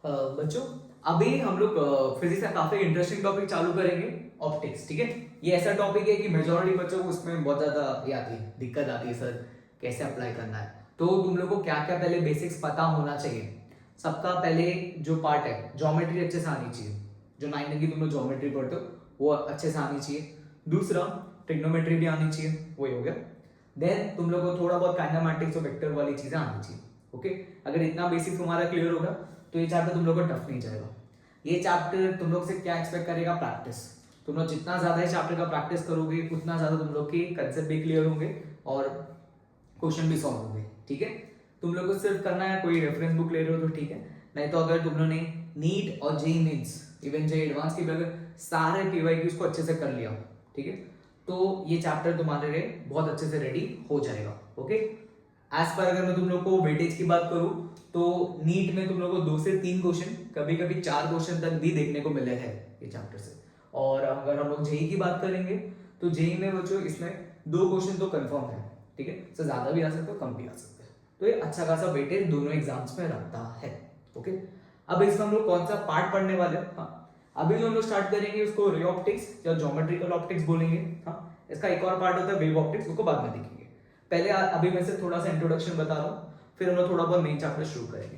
बच्चों, अभी हम लोग फिजिक्स का काफी इंटरेस्टिंग टॉपिक चालू करेंगे, ऑप्टिक्स। ठीक है, ये ऐसा टॉपिक है कि मेजॉरिटी बच्चों को उसमें बहुत ज्यादा ये आती है, दिक्कत आती है सर कैसे अप्लाई करना है। तो तुम लोग को क्या क्या पहले बेसिक्स पता होना चाहिए। सबका पहले जो पार्ट है, ज्योमेट्री अच्छे से आनी चाहिए। जो 9 की तुम लोग ज्योमेट्री पढ़ते हो वो अच्छे से आनी चाहिए। दूसरा, ट्रिग्नोमेट्री भी आनी चाहिए, वही हो गया। देन तुम लोग को थोड़ा बहुत काइनेमैटिक्स और वेक्टर वाली चीजें आनी चाहिए। ओके, अगर इतना बेसिक तुम्हारा क्लियर होगा तो ये चैप्टर तुम लोग को टफ नहीं जाएगा। ये चैप्टर तुम लोग से क्या एक्सपेक्ट करेगा, प्रैक्टिस। तुम लोग जितना ज्यादा इस चैप्टर का प्रैक्टिस करोगे उतना ज्यादा तुम लोग के कंसेप्ट भी क्लियर होंगे और क्वेश्चन भी सॉल्व होंगे। ठीक है, तुम लोग को सिर्फ करना है, कोई रेफरेंस बुक ले रहे हो तो ठीक है, नहीं तो अगर तुम लोगों ने नीट और JEE mains, even JEE advance की अगर सारे पीवाईक्यूज को अच्छे से कर लिया, ठीक है, तो ये चैप्टर तुम्हारे लिए बहुत अच्छे से रेडी हो जाएगा। ओके, एज पर अगर मैं तुम लोग को वेटेज की बात करूं तो नीट में तुम लोग को 2 से 3 क्वेश्चन, कभी कभी 4 क्वेश्चन तक भी देखने को मिले हैं ये चैप्टर से। और अगर हम लोग जेईई की बात करेंगे तो जेईई में बच्चों इसमें 2 क्वेश्चन तो कंफर्म है। ठीक है, इससे ज्यादा भी आ सकते हो, कम भी आ सकते हैं, तो ये अच्छा खासा वेटेज दोनों एग्जाम्स में रखता है। ओके, अब इसमें हम लोग कौन सा पार्ट पढ़ने वाले हैं? हाँ, अभी जो हम लोग स्टार्ट करेंगे उसको रे ऑप्टिक्स या ज्योमेट्रिकल ऑप्टिक्स बोलेंगे। हाँ, इसका एक और पार्ट होता है वेव ऑप्टिक्स, उसको बाद में देखेंगे। पहले अभी मैं से थोड़ा सा इंट्रोडक्शन बता रहा हूँ, फिर हम लोग थोड़ा बहुत मेन चैप्टर शुरू करेंगे।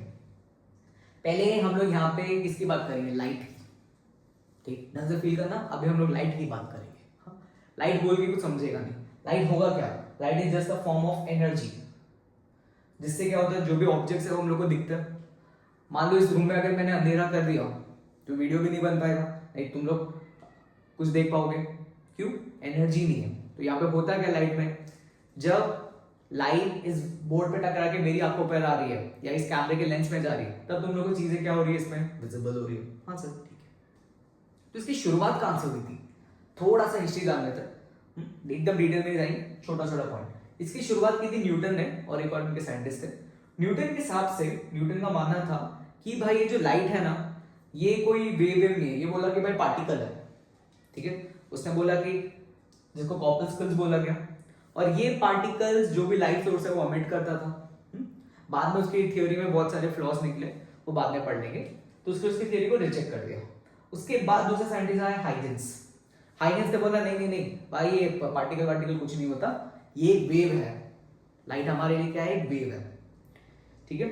पहले हम लोग यहाँ पे किसकी बात करेंगे, लाइट की। ठीक, ढंग से फील करना, अभी हम लोग लाइट की बात करेंगे। हाँ? लाइट बोल के कुछ समझेगा नहीं। लाइट होगा क्या? Light is just a form of energy, जिससे क्या होता है, जो भी ऑब्जेक्ट्स है वो हम लोग को दिखता है। मान लो इस रूम में अगर मैंने अंधेरा कर दिया तो वीडियो भी नहीं बन पाएगा, नहीं तुम लोग कुछ देख पाओगे, क्यों? एनर्जी नहीं है। तो यहाँ पे होता क्या लाइट में, जब लाइट इस बोर्ड पे टकरा के मेरी आंखों पर आ रही है या इस कैमरे के लेंस में जा रही है, तब तुम लोगों को चीजें क्या हो रही है, इसमें विजिबल हो रही है। हाँ सर, ठीक है। तो इसकी शुरुआत कहां से हुई थी, थोड़ा सा हिस्ट्री जान लेते हैं, एकदम डिटेल में जाएंगे, छोटा छोटा पॉइंट। इसकी शुरुआत की थी न्यूटन ने, और एक और उनके साइंटिस्ट थे। न्यूटन के हिसाब से, न्यूटन का मानना था कि भाई ये जो लाइट है ना, ये कोई वेव नहीं है, ये बोला कि भाई पार्टिकल है। ठीक है, उसने बोला कि जिसको कॉर्पस्कल्स बोला गया, और ये पार्टिकल्स जो भी लाइट सोर्स है वो एमिट करता था। बाद में उसकी थ्योरी में बहुत सारे फ्लॉज निकले, वो बाद में पढ़ लेंगे। तो उसकी थ्योरी को रिजेक्ट कर दिया। उसके बाद दूसरे साइंटिस्ट आए हाइजेंस। हाइजेंस ने बोला नहीं नहीं नहीं भाई, ये पार्टिकल वार्टिकल कुछ नहीं होता, ये एक वेव है। लाइट हमारे लिए क्या है, एक वेव है। ठीक है,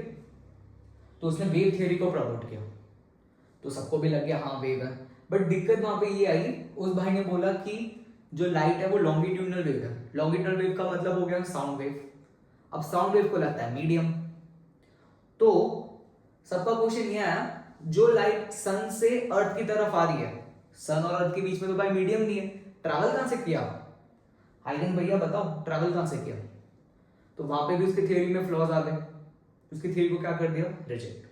तो उसने वेव थ्योरी को प्रमोट किया, तो सबको भी लग गया हाँ वेव है। बट दिक्कत वहां पे ये आई, उस भाई ने बोला कि जो लाइट है वो लॉन्गिट्यूडनल वेव है। लॉन्गिट्यूडनल वेव का मतलब हो गया साउंड वेव। अब साउंड वेव को लगता है मीडियम। तो सबका क्वेश्चन ये आया, जो लाइट सन से अर्थ की तरफ आ रही है, सन और अर्थ के बीच में तो भाई मीडियम नहीं है, ट्रैवल कहां से किया? हाइडेन भैया बताओ, ट्रैवल कहां से किया? तो वहां पे भी उसकी थ्योरी में फ्लॉज आ गए, उसकी थ्योरी को क्या कर दिया, रिजेक्ट।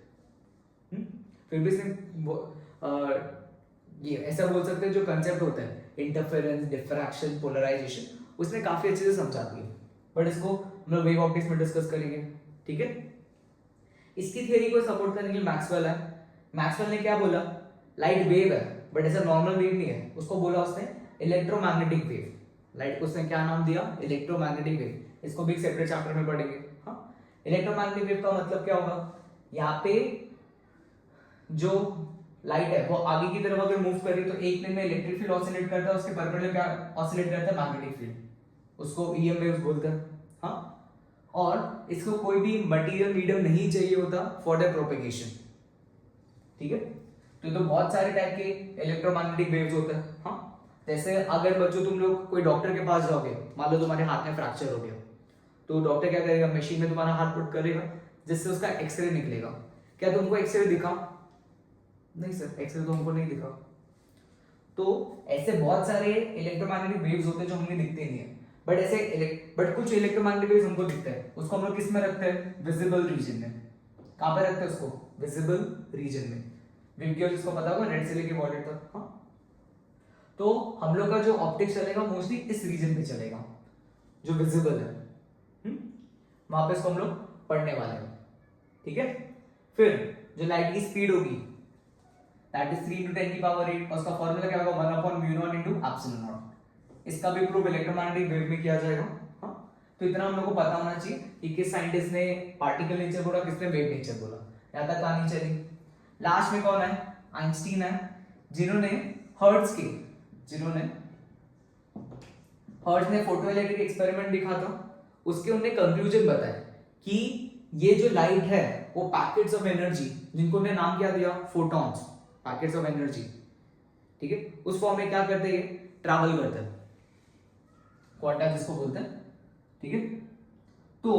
फिर भी ये ऐसा बोल सकते हैं, जो कंसेप्ट होता है इंटरफेरेंस, डिफ्रैक्शन, पोलराइजेशन, उसने काफी अच्छे से समझा दिया। बट इसको हम लोग वेव ऑप्टिक्स में डिस्कस करेंगे। ठीक है, इसकी थ्योरी को सपोर्ट करने के लिए मैक्सवेल है। मैक्सवेल ने क्या बोला, लाइट वेव है बट ऐसा नॉर्मल वेव नहीं है, उसको बोला उसने इलेक्ट्रोमैग्नेटिक वेव। लाइट को उसने क्या नाम दिया, इलेक्ट्रोमैग्नेटिक वेव। इसको भी एक सेपरेट चैप्टर में पढ़ेंगे। हाँ, इलेक्ट्रोमैग्नेटिक वेव का मतलब क्या होगा, यहाँ पे जो लाइट है वो आगे की तरफ अगर मूव करी तो एक प्लेन में इलेक्ट्रिक फील्ड ऑसिलेट करता है, उसके परपेंडिकुलर क्या ऑसिलेट करता है, मैग्नेटिक फील्ड, उसको ईएम वेव्स बोलते हैं। हाँ, और इसको कोई भी मटेरियल मीडियम नहीं चाहिए होता फॉर द प्रोपेगेशन। ठीक है, तो बहुत सारे टाइप के इलेक्ट्रोमैग्नेटिक वेव्स होते हैं। हाँ, जैसे अगर बच्चों तुम लोग कोई डॉक्टर के पास जाओगे, मान लो तुम्हारे हाथ में फ्रैक्चर हो गया, तो डॉक्टर क्या करेगा, मशीन में तुम्हारा हाथ पुट करेगा, जिससे उसका एक्सरे निकलेगा। क्या तुमको एक्सरे दिखा? नहीं सर, एक्सरे तो हमको नहीं दिखा। तो ऐसे बहुत सारे इलेक्ट्रोमैग्नेटिक वेव्स होते हैं जो हमें दिखते नहीं है, बट कुछ इलेक्ट्रोमैग्नेटिक वेव्स हमको दिखते हैं, उसको हम लोग किस में रखते हैं, विजिबल रीजन में। कहां पे रखते हैं उसको, विजिबल रीजन में। विंग्योर जिसको पता होगा, रेड से लेके वॉलेट तक। हाँ, तो हम लोग का जो ऑप्टिक्स चलेगा मोस्टली इस रीजन पे चलेगा, जो विजिबल है। वहां पे इसको हम लोग पढ़ने वाले हैं। ठीक है, फिर जो लाइट की स्पीड होगी दैट इज 3 × 10 की पावर 8, और उसका फॉर्मूला क्या होगा, 1/μ0 × ε0। इसका भी प्रूफ इलेक्ट्रोमैग्नेटिक वेव में किया जाएगा। हाँ, तो इतना हम लोग को पता होना चाहिए कि किस साइंटिस्ट ने पार्टिकल नेचर बोला, किसने वेव नेचर बोला। यहां तक कहानी चली। लास्ट में कौन है, आइंस्टीन है, जिन्होंने हर्ट्ज ने फोटोइलेक्ट्रिक एक्सपेरिमेंट दिखा था, उसके उन्होंने कंक्लूजन बताया कि ये जो लाइट है वो पैकेट्स ऑफ एनर्जी, जिनको उन्होंने नाम क्या दिया, फोटॉन्स, पैकेट्स ऑफ एनर्जी, ठीक है, उस फॉर्म में क्या करते हैं, ट्रैवल करते हैं, क्वांटा जिसको बोलते हैं, ठीक है। तो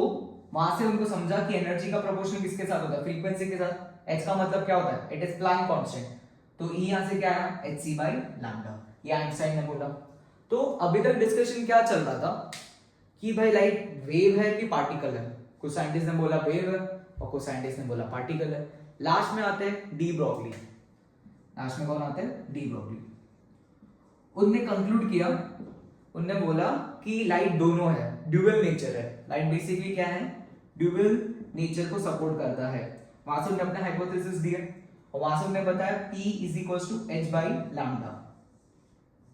वहां से उनको समझा कि एनर्जी का प्रोपोर्शन किसके साथ होता है, फ्रीक्वेंसी के साथ। h का मतलब क्या होता है, इट इज प्लैंक कांस्टेंट, तो E यहां से क्या है, hc/λ, ये आइंस्टाइन ने बोला। तो अभी तक डिस्कशन क्या चल रहा था कि भाई लाइट वेव है कि पार्टिकल है, कुछ साइंटिस्ट ने बोला वेव है और कुछ साइंटिस्ट ने बोला पार्टिकल है। लास्ट में आते हैं डी ब्रॉगली, लास्ट में कौन आते हैं, डी ब्रॉगली। उनने कंक्लूड किया, उनने बोला कि लाइट दोनों है, ड्यूअल नेचर है, लाइट बेसिकली क्या है, ड्यूअल नेचर को सपोर्ट करता है। वहां से उन्होंने अपने हाइपोथेसिस दिए और वहां से उन्होंने बताया P is equals to h/λ,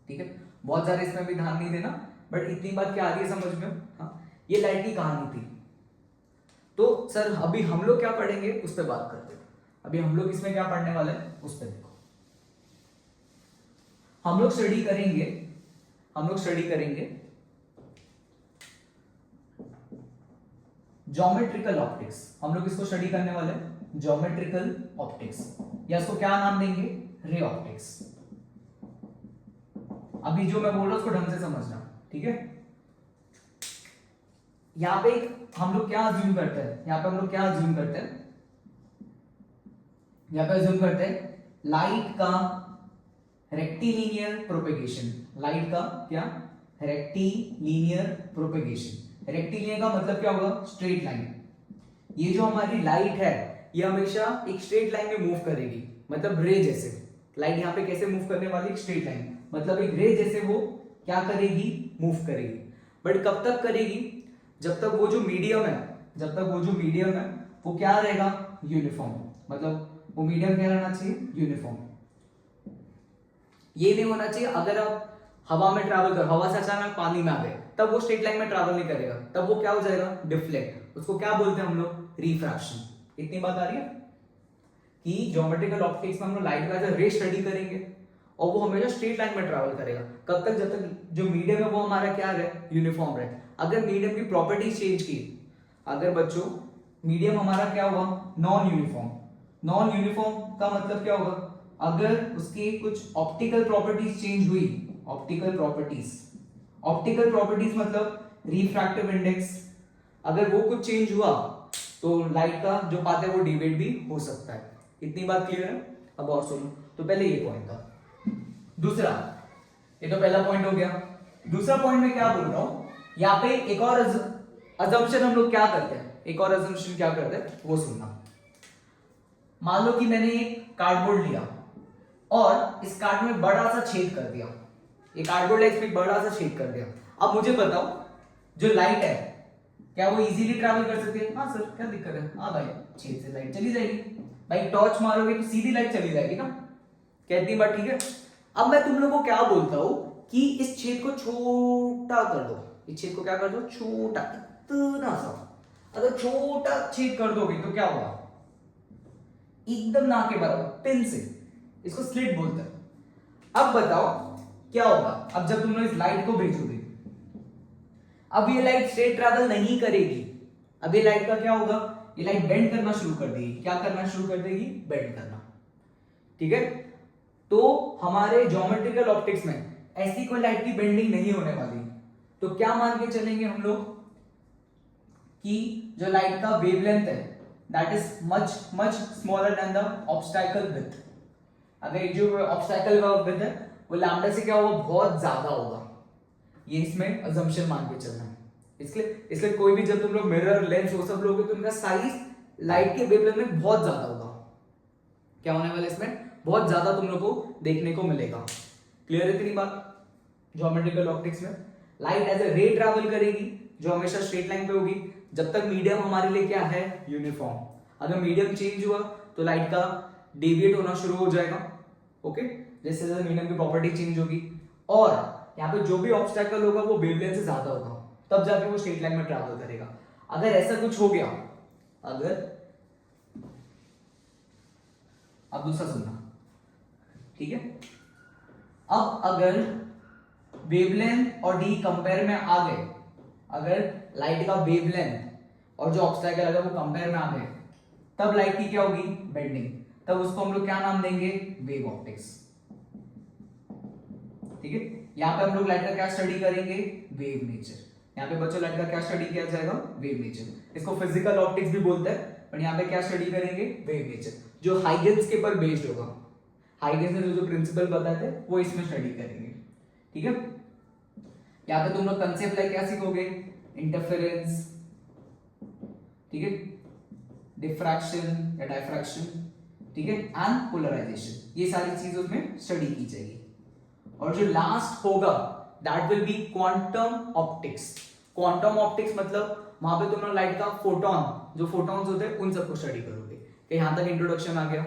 ठीक है। बहुत ज्यादा इसमें भी ध्यान नहीं देना, बट इतनी बात क्या आ रही है समझ में, हाँ, ये लाइट की कहानी थी। तो सर अभी हम लोग क्या पढ़ेंगे उस पर बात करते हैं। अभी हम लोग इसमें क्या पढ़ने वाले हैं उस पर देखो। हम लोग स्टडी करेंगे ज्योमेट्रिकल ऑप्टिक्स। हम लोग इसको स्टडी करने वाले हैं ज्योमेट्रिकल ऑप्टिक्स, या इसको क्या नाम देंगे, रे ऑप्टिक्स। अभी जो मैं बोल रहा हूं उसको ढंग से समझना, ठीक है। यहां पे हम लोग क्या अज्यूम करते हैं, लाइट का रेक्टिलिनियर प्रोपेगेशन, लाइट का क्या, रेक्टिलिनियर प्रोपेगेशन। रेक्टिलिनियर का मतलब क्या होगा, स्ट्रेट लाइन। ये जो हमारी लाइट है ये हमेशा एक स्ट्रेट लाइन में मूव करेगी, मतलब रे जैसे। लाइट यहाँ पे कैसे मूव करने वाली, एक स्ट्रेट लाइन, मतलब एक रे जैसे वो क्या करेगी, मूव करेगी। बट कब तक करेगी, जब तक वो जो मीडियम है वो क्या रहेगा, यूनिफॉर्म, मतलब वो मीडियम क्या रहना चाहिए, यूनिफॉर्म। ये नहीं होना चाहिए अगर आप हवा में ट्रैवल करो, हवा से अचानक पानी में आ गए, तब वो स्ट्रेट लाइन में ट्रैवल नहीं करेगा, तब वो क्या हो जाएगा, डिफ्लेक्ट। उसको क्या बोलते हैं हम लोग, रिफ्रैक्शन। इतनी बात आ रही है कि ज्योमेट्रिकल ऑप्टिक्स में हम लोग लाइट का एज अ रे स्टडी करेंगे और वो हमेशा स्ट्रेट लाइन में ट्रैवल करेगा। कब तक, जब तक जो मीडियम है वो हमारा क्या रहे, यूनिफॉर्म रहे। अगर मीडियम की प्रॉपर्टीज चेंज की, अगर बच्चों मीडियम हमारा क्या हुआ, नॉन यूनिफॉर्म का मतलब क्या होगा, अगर उसकी कुछ ऑप्टिकल प्रॉपर्टीज चेंज हुई, ऑप्टिकल प्रॉपर्टीज मतलब रिफ्रैक्टिव इंडेक्स, अगर वो कुछ चेंज हुआ तो लाइट का जो पाथ है वो डिवेट भी हो सकता है। इतनी बात क्लियर है। अब और सुनो, तो पहले ये पॉइंट था। दूसरा, ये तो पहला पॉइंट हो गया। दूसरा पॉइंट में क्या बोल रहा हूं, यहाँ पे एक और अजम्पशन हम लोग क्या करते हैं, वो सुनना। मान लो कि मैंने एक कार्डबोर्ड लिया और इस कार्ड में बड़ा सा छेद कर दिया, ये कार्डबोर्ड है, इसमें बड़ा सा छेद कर दिया। अब मुझे बताओ, जो लाइट है क्या वो इजीली ट्रैवल कर सकती है, हाँ सर क्या दिक्कत है, हाँ भाई छेद से लाइट चली जाएगी, भाई टॉर्च मारोगे तो सीधी लाइट चली जाएगी ना, कहती बात ठीक है। अब मैं तुम लोगों को क्या बोलता हूं कि इस छेद को छोटा कर दो, इस छेद को क्या कर दो, छोटा, इतना सा। अगर छोटा छेद कर दोगे तो क्या होगा, एकदम ना के बराबर, पिन से, इसको स्लिट बोलते हैं। अब बताओ क्या होगा, अब जब तुम लोग इस लाइट को भेजोगे, अब ये लाइट स्ट्रेट ट्रैवल नहीं करेगी, अब ये लाइट का क्या होगा, ये लाइट बेंड करना शुरू कर देगी। क्या करना शुरू कर देगी, बेंड करना, ठीक है। तो हमारे ज्योमेट्रिकल ऑप्टिक्स में ऐसी कोई लाइट की बेंडिंग नहीं होने वाली। तो क्या मान के चलेंगे हम लोग कि जो लाइट का वेवलेंथ है that is much smaller than the obstacle width. अगर जो ऑब्स्टैकल का विड्थ है वो लैम्डा से क्या होगा, बहुत ज्यादा होगा। ये इसमें अजम्पशन मान के चलना है। इसलिए कोई भी जब तुम लोग मिरर, लेंस वो सब लोगे तो उनका साइज लाइट के वेवलेंथ में बहुत ज्यादा होगा। क्या होने वाला इसमें, बहुत ज्यादा तुम लोग को देखने को मिलेगा। क्लियर है इतनी बात। ज्योमेट्रिकल ऑप्टिक्स में लाइट एज ए रे ट्रैवल करेगी जो हमेशा स्ट्रेट लाइन पे होगी जब तक मीडियम हमारे लिए क्या है, यूनिफॉर्म। अगर मीडियम चेंज हुआ तो लाइट का डेविएट होना शुरू हो जाएगा। ओके, जैसे जैसे मीडियम की प्रॉपर्टी चेंज होगी और यहाँ पे जो भी ऑब्स्टैकल होगा वो वेवलेंथ से ज्यादा होगा, तब जाके वो स्ट्रेट लाइन में ट्रैवल करेगा। अगर ऐसा कुछ हो गया, अब दूसरा सुनना, ठीक है। अब अगर वेवलेंथ और डी कंपेयर में आ गए, अगर लाइट का वेवलेंथ और जो ऑब्स्टैकल है वो कंपेयर में आ गए, तब लाइट की क्या होगी, बेंडिंग। तब उसको हम लोग क्या नाम देंगे, वेव ऑप्टिक्स, ठीक है। यहाँ पे हम लोग लाइट का क्या स्टडी करेंगे, वेव नेचर। यहाँ पे बच्चों लाइट का क्या स्टडी किया जाएगा, वेव नेचर। इसको फिजिकल ऑप्टिक्स भी बोलते हैं, पर यहाँ पे क्या स्टडी करेंगे, वेव नेचर, जो हाइगन्स के ऊपर बेस्ड होगा। हाइगन्स ने जो प्रिंसिपल बताए थे वो इसमें स्टडी करेंगे, ठीक है। यहाँ पे तुम लोग कंसेप्ट लाइक क्या सीखोगे, इंटरफेरेंस, ठीक है, डिफ्रैक्शन या डायफ्रैक्शन, ठीक है, एंड पोलराइजेशन, ये सारी चीजें उसमें स्टडी की जाएगी। और जो लास्ट होगा that will be quantum optics. Quantum optics मतलब वहां पे तुम लोग लाइट का फोटोन, जो फोटॉन्स होते हैं उन सबको स्टडी करोगे। यहां तक इंट्रोडक्शन आ गया,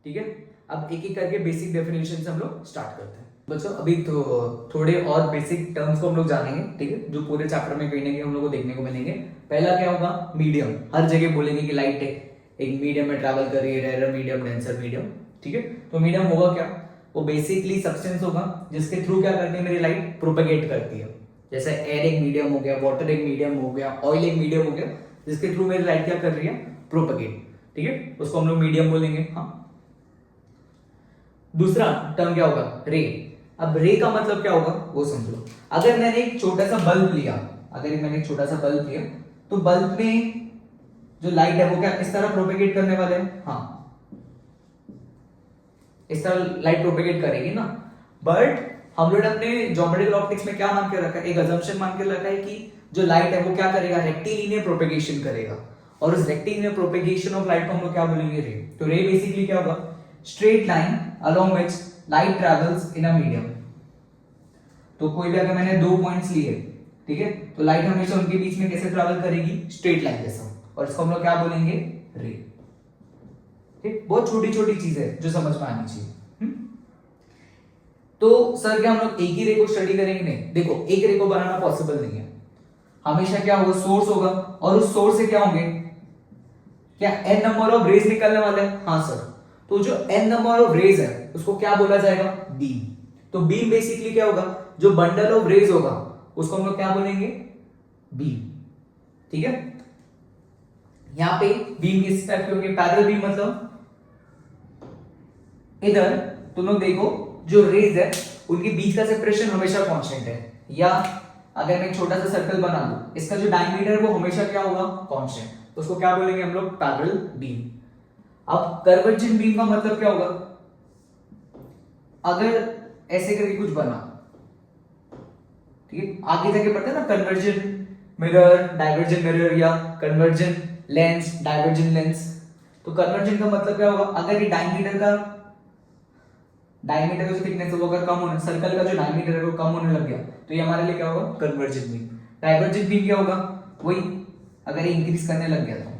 ठीक है। अब एक एक करके बेसिक डेफिनेशन से हम लोग स्टार्ट करते हैं बच्चों। अभी तो थोड़े और बेसिक टर्म्स को हम लोग जानेंगे, ठीक है, जो पूरे चैप्टर में कहीं ना कहीं हम लोग को देखने को मिलेंगे। पहला क्या होगा, मीडियम। हर जगह बोलेंगे कि लाइट एक मीडियम में ट्रैवल कर रही है, रेयर मीडियम, डेंसर मीडियम, ठीक है। तो मीडियम होगा क्या, वो बेसिकली सब्सटेंस होगा जिसके थ्रू क्या करती है मेरी लाइट, प्रोपेगेट करती है। जैसे एयर एक मीडियम हो गया, वाटर एक मीडियम हो गया, ऑयल एक मीडियम हो गया, जिसके थ्रू मेरी लाइट क्या कर रही है, प्रोपेगेट, ठीक है। उसको हम लोग मीडियम बोलेंगे। हाँ, दूसरा टर्म क्या होगा, रे। अब रे का मतलब क्या होगा वो समझो। अगर मैंने एक छोटा सा बल्ब लिया, तो बल्ब में जो लाइट है वो क्या इस तरह प्रोपेगेट करने वाले हैं, हाँ, इस तरह लाइट प्रोपेगेट करेगी ना। बट हम लोग अपने ज्योमेट्रिकल ऑप्टिक्स में क्या मान के रखा है, एक अजम्पशन मान के रखा है कि जो लाइट है वो क्या करेगा, रेक्टिलिनियर प्रोपेगेशन करेगा। और उस रेक्टिलिनियर प्रोपेगेशन ऑफ लाइट को हम लोग क्या बोलेंगे, रे। तो रे बेसिकली क्या होगा, straight line along which light travels in a medium. तो कोई भी अगर मैंने दो पॉइंट्स लिए, ठीक है, तो लाइट हमेशा उनके बीच में कैसे ट्रैवल करेगी, स्ट्रेट लाइन जैसा, और इसको हम लोग क्या बोलेंगे, रे। ठीक, बहुत छोटी छोटी चीज है जो समझ में आनी चाहिए। तो सर क्या हम लोग एक ही रे को स्टडी करेंगे, नहीं। देखो एक रे को बनाना पॉसिबल नहीं है, हमेशा क्या होगा, सोर्स होगा, और उस सोर्स से क्या होंगे, क्या n नंबर ऑफ रेज निकलने वाले हैं, हाँ सर। तो जो n नंबर ऑफ रेज है उसको क्या बोला जाएगा, बीम। तो बीम बेसिकली क्या होगा, जो बंडल ऑफ रेज होगा उसको हम लोग क्या बोलेंगे, बीम, ठीक है। यहां पे बीम किस टाइप के होंगे, पैरेलल बीम, मतलब इधर तुम लोग देखो जो रेज है उनके बीच का सेपरेशन हमेशा कांस्टेंट है, या अगर मैं एक छोटा सा सर्कल बना दूं, इसका जो डायमीटर है वो हमेशा क्या होगा, कांस्टेंट, तो उसको क्या बोलेंगे हम लोग, पैरेलल बीम। अब कन्वर्जेंट बीम का मतलब क्या होगा, अगर ऐसे करके कुछ बना, ठीक है, आगे जाके पढ़ते हैं ना कन्वर्जेंट मिरर, डाइवर्जेंट मिरर, या कन्वर्जेंट लेंस, डाइवर्जेंट लेंस। तो कन्वर्जेंट का मतलब क्या होगा, अगर ये डायमीटर का जो थिकनेस है वो अगर कम होने, सर्कल का जो डायमीटर है वो कम होने लग गया, तो ये हमारे लिए क्या होगा, कन्वर्जेंट बीम। डाइवर्जेंट बीम क्या होगा, वही अगर ये इंक्रीज करने लग गया तो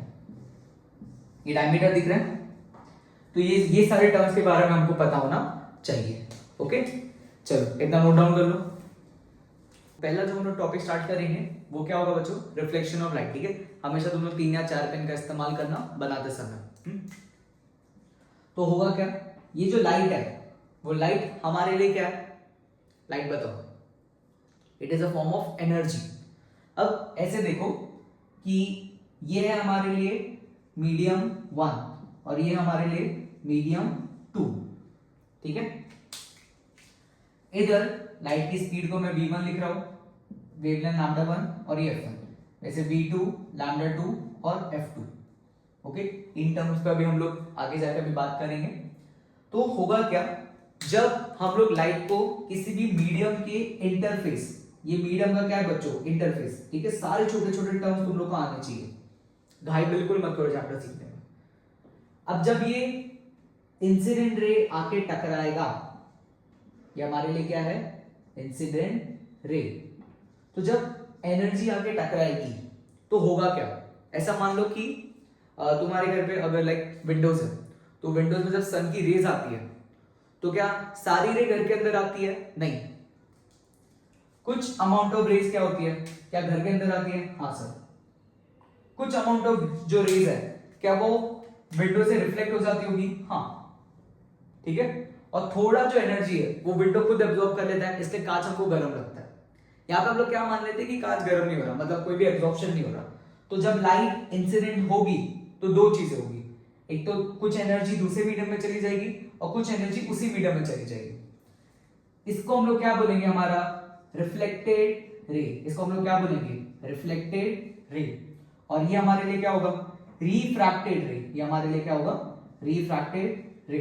ये डायमीटर दिख रहा है। तो ये सारे टर्म्स के बारे में हमको पता होना चाहिए। ओके, चलो इतना नोट डाउन कर लो। पहला जो हम लोग टॉपिक स्टार्ट करेंगे वो क्या होगा बच्चों, रिफ्लेक्शन ऑफ लाइट, ठीक है। हमेशा तुम लोग 3 या 4 पेन का इस्तेमाल करना बनाते समय। तो होगा क्या, ये जो लाइट है वो लाइट हमारे लिए क्या है, लाइट बताओ, it is a form of energy. अब ऐसे देखो कि ये है हमारे लिए मीडियम 1 और ये हमारे लिए मीडियम 2, ठीक है। इधर लाइट की स्पीड को मैं v1 लिख रहा हूं, वेवलेंथ लैम्डा 1, और ये f1, वैसे v2 लैम्डा 2 और f2। ओके, इन टर्म्स पे अभी हम लोग आगे जाकर भी बात करेंगे। तो होगा क्या, जब हम लोग लाइट को किसी भी मीडियम के इंटरफेस, ये मीडियम का क्या है बच्चों, इंटरफेस, ठीक है। सारे छोटे छोटे टर्म्स तुम लोग को आने चाहिए, घाई बिल्कुल मत करो चैप्टर सीखने में। अब जब ये इंसिडेंट रे आके टकराएगा, ये हमारे लिए क्या है, इंसिडेंट रे। तो जब एनर्जी आके टकराएगी तो होगा क्या, ऐसा मान लो कि तुम्हारे घर पे अगर लाइक विंडोज है, तो विंडोज में जब सन की रेज आती है तो क्या सारी रे घर के अंदर आती है, नहीं। कुछ अमाउंट ऑफ रेज क्या होती है, क्या घर के अंदर आती है, हाँ सर। कुछ अमाउंट ऑफ जो रेज है क्या वो विंडो से रिफ्लेक्ट हो जाती होगी, हाँ ठीक है, और थोड़ा जो एनर्जी है वो विंडो खुद एब्जॉर्ब कर लेता है, इसलिए कांच हमको गर्म लगता है। यहाँ पे हम लोग क्या मान लेते हैं कि कांच गर्म नहीं हो रहा, मतलब कोई भी एब्जॉर्प्शन नहीं हो रहा। तो जब लाइट इंसिडेंट होगी तो दो चीजें होगी, एक तो कुछ एनर्जी दूसरे मीडियम में चली जाएगी और कुछ एनर्जी उसी मीडियम में चली जाएगी। इसको हम लोग क्या बोलेंगे, हमारा रिफ्लेक्टेड रे। इसको हम लोग क्या बोलेंगे, रिफ्लेक्टेड रे। और ये हमारे लिए क्या होगा, रिफ्रैक्टेड रे। ये हमारे लिए क्या होगा, रिफ्रैक्टेड रे।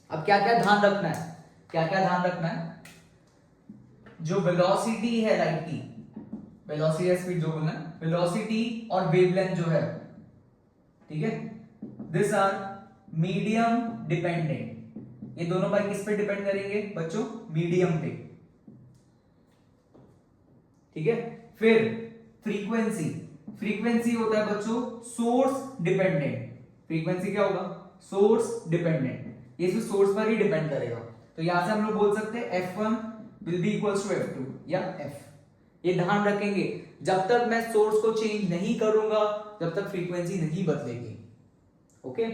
अब क्या क्या ध्यान रखना है, क्या क्या ध्यान रखना है, जो वेलोसिटी है लाइट की, वेलोसिटी या स्पीड जो बोलना है, वेलोसिटी और वेवलेंथ जो है, ठीक है, दिस आर मीडियम डिपेंडेंट। ये दोनों बाई किस पे डिपेंड करेंगे बच्चों, मीडियम पे, ठीक है। फिर फ्रीक्वेंसी, फ्रीक्वेंसी होता है बच्चों सोर्स डिपेंडेंट। फ्रीक्वेंसी क्या होगा, सोर्स डिपेंडेंट, ये सिर्फ सोर्स पर ही डिपेंड करेगा। तो यहां से हम लोग बोल सकते हैं F1 will be equals to F2 या F। ये ध्यान रखेंगे, जब तक मैं सोर्स को चेंज नहीं करूंगा जब तक फ्रीक्वेंसी नहीं बदलेगी, ओके।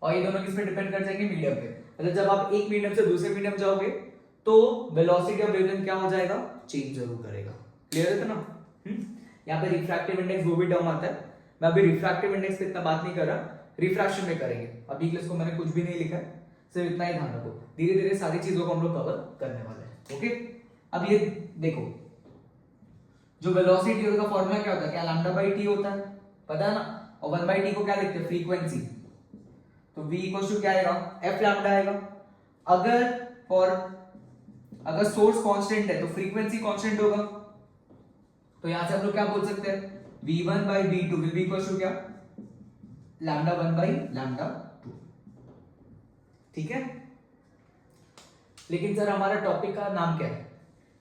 और ये दोनों किस पे डिपेंड कर जाएंगे, मीडियम पे। मतलब जब आप एक मीडियम से दूसरे मीडियम जाओगे तो वेलोसिटी और वेवलेंथ क्या हो जाएगा, चेंज जरूर करेगा। क्लियर है ना। यहाँ पे रिफ्रैक्टिव इंडेक्स वो भी टर्म आता है, मैं अभी रिफ्रैक्टिव इंडेक्स पे इतना बात नहीं कर रहा, रिफ्रैक्शन में करेंगे। अभी के लिए इसको मैंने कुछ भी नहीं लिखा है, सिर्फ इतना ही ध्यान रखो, धीरे धीरे सारी चीजों को हम लोग कवर करने वाले हैं, ओके। अब ये देखो, जो वेलोसिटी का फॉर्मूला क्या होता है, क्या लैम्डा बाई टी होता है, पता है ना। और 1 बाई टी को क्या लिखते हैं, फ्रीक्वेंसी। तो v इक्वल टू क्या आएगा, f लैम्डा आएगा। अगर सोर्स कांस्टेंट है तो फ्रीक्वेंसी कांस्टेंट होगा। तो यहां से हम लोग क्या बोल सकते हैं, v1 by v2 will be equal to क्या, लैम्डा 1 बाई लैम्डा 2, ठीक है। लेकिन सर हमारा टॉपिक का नाम क्या है,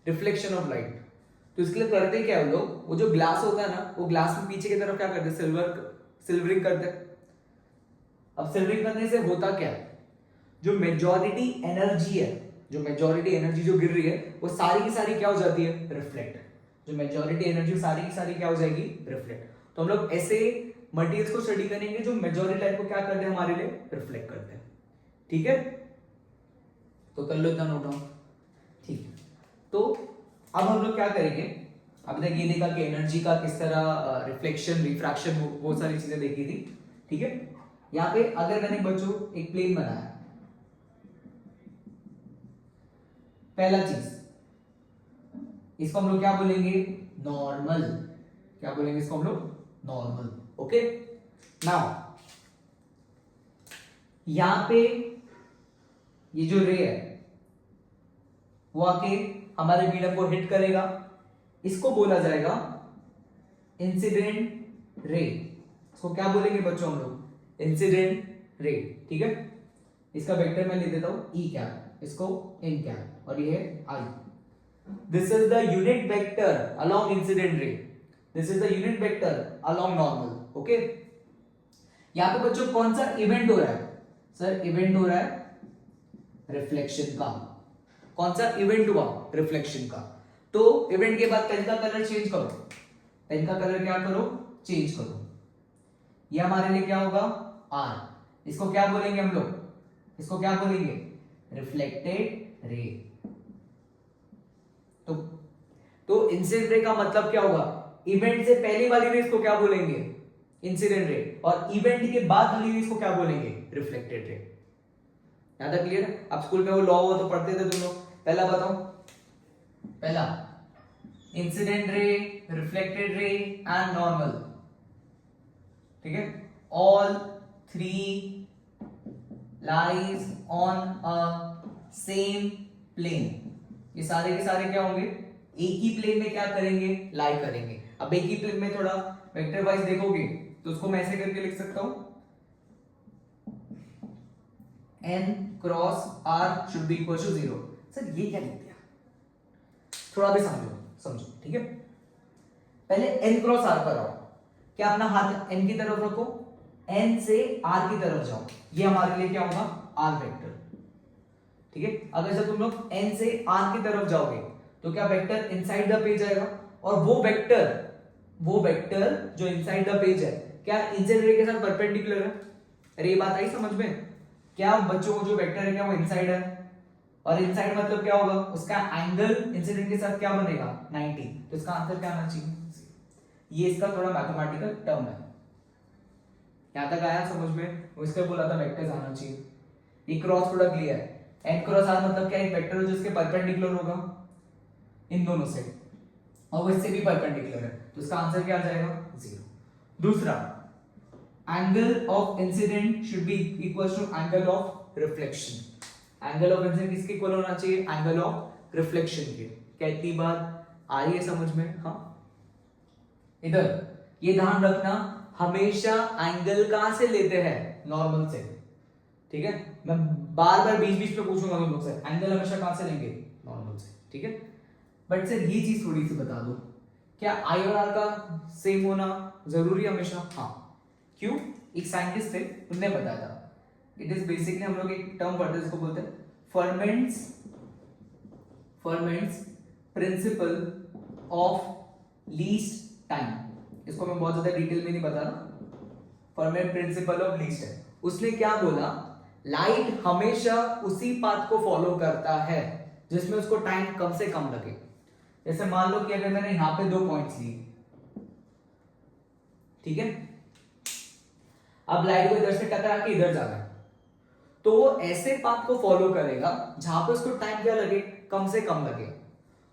रिफ्लेक्शन ऑफ लाइट। तो इसके लिए करते क्या है लोग, वो जो ग्लास होता है ना, वो ग्लास में पीछे की तरफ क्या करते हैं, सिल्वरिंग करते हैं। अब सिल्वरिंग करने से होता क्या है, जो मेजॉरिटी एनर्जी है, जो मेजॉरिटी एनर्जी जो गिर रही है वो सारी की सारी क्या हो जाती है, रिफ्लेक्ट। जो मेजॉरिटी एनर्जी सारी की सारी क्या हो जाएगी, रिफ्लेक्ट। तो हम लोग ऐसे मटेरियल्स को स्टडी करेंगे जो मेजॉरिटी लाइट को क्या करते हैं, हमारे लिए रिफ्लेक्ट करते हैं, ठीक है। तो कर लो इतना नोट डाउन, ठीक है। तो अब हम लोग क्या करेंगे, अभी तक ये देखा कि एनर्जी का किस तरह रिफ्लेक्शन, रिफ्रैक्शन, वो सारी चीजें देखी थी, ठीक है। यहाँ पे अगर मैंने बच्चों एक प्लेन बनाया, पहला चीज इसको हम लोग क्या बोलेंगे, नॉर्मल। क्या बोलेंगे इसको हम लोग, नॉर्मल, ओके। नाउ यहां पे ये जो रे है वो आके हमारे मीडियम को हिट करेगा, इसको बोला जाएगा इंसिडेंट रे। इसको क्या बोलेंगे बच्चों हम लोग, इंसिडेंट रे, ठीक है। इसका वेक्टर मैं लिख देता हूं ई कैप, इसको इन कैप, और ये है I. This is the unit vector along incident ray, this is the unit vector along normal, okay. यहां पे बच्चों कौन सा इवेंट हो रहा है, सर इवेंट हो रहा है रिफ्लेक्शन का। कौन सा इवेंट हुआ, रिफ्लेक्शन का। तो इवेंट के बाद पेन का कलर चेंज करो, पेन का कलर क्या करो, चेंज करो। ये हमारे लिए क्या होगा, आर। इसको क्या बोलेंगे हम लोग, इसको क्या बोलेंगे, रिफ्लेक्टेड रे। तो इंसिडेंट रे का मतलब क्या होगा, इवेंट से पहले वाली रेस को क्या बोलेंगे, इंसिडेंट रे, और इवेंट के बाद वाली रेस को क्या बोलेंगे, रिफ्लेक्टेड रे। यहां तक क्लियर है। अब स्कूल में वो लॉ हुआ तो पढ़ते थे तुम लोग। पहला बताओ, पहला incident ray, reflected ray and normal, ठीक है। All three lies on a same plane. ये सारे के सारे क्या होंगे, एक ही प्लेन में क्या करेंगे, लाई करेंगे। अब एक ही प्लेन में थोड़ा वेक्टर वाइज देखोगे तो उसको मैं ऐसे करके लिख सकता हूं, n cross r should be equal to 0। Sir ये क्या लिख दिया, थोड़ा भी समझो, ठीक है। पहले n क्रॉस r पर आओ, क्या अपना हाथ n की तरफ रखो, n से r की तरफ जाओ, ये हमारे लिए क्या होगा, r वेक्टर, ठीक है। अगर जब तुम लोग n से r की तरफ जाओगे तो क्या वेक्टर इनसाइड द पेज आएगा, और वो वेक्टर जो इनसाइड द पेज है क्या इंसिडेंट रे के साथ परपेंडिकुलर है? अरे ये बात आई समझ में? क्या बच्चों को जो वेक्टर है क्या वो इनसाइड है? और इनसाइड मतलब क्या होगा? उसका एंगल इंसिडेंट के साथ क्या बनेगा? 90। तो इसका आंसर क्या आना चाहिए? ये इसका थोड़ा मैथमेटिकल टर्म है। यहां तक आया समझ में? उसके बोला था वेक्टर्स आना चाहिए। ये क्रॉस प्रोडक्ट लिया है, n क्रॉस r मतलब क्या? एक वेक्टर जो इसके परपेंडिकुलर होगा इन दोनों से, और वो इससे भी परपेंडिकुलर है, तो इसका आंसर क्या आ जाएगा? 0। दूसरा, angle of incident should be equal to angle of reflection. Angle of incident किसके इक्वल होना चाहिए? एंगल ऑफ रिफ्लेक्शन के। क्या इतनी बात आ रही है समझ में? हाँ, इधर ये ध्यान रखना, हमेशा एंगल कहां से लेते हैं? नॉर्मल से। ठीक है, मैं बार बार बीच बीच में पूछूंगा तुम लोग से, एंगल हमेशा कहां से लेंगे? नॉर्मल से। ठीक है, बट सर ये चीज थोड़ी सी बता दो, क्या आई और आर का सेम होना जरूरी हमेशा? हाँ। क्यों? एक साइंटिस्ट थे, उन्होंने बताया था, इट इज बेसिकली, हम लोग एक टर्म पढ़ते हैं इसको बोलते हैं फर्मेंट्स प्रिंसिपल ऑफ लीस्ट टाइम। इसको मैं बहुत ज्यादा डिटेल में नहीं बता रहा, ferment principle of least time. उसने क्या बोला? लाइट हमेशा उसी पाथ को फॉलो करता है जिसमें उसको टाइम कम से कम लगे। जैसे मान लो कि अगर मैंने यहां पे 2 पॉइंट्स लिए, ठीक है, अब लाइट को इधर से टकरा के इधर जाना है, तो वो ऐसे पाथ को फॉलो करेगा जहां पे उसको टाइम क्या लगे? कम से कम लगे।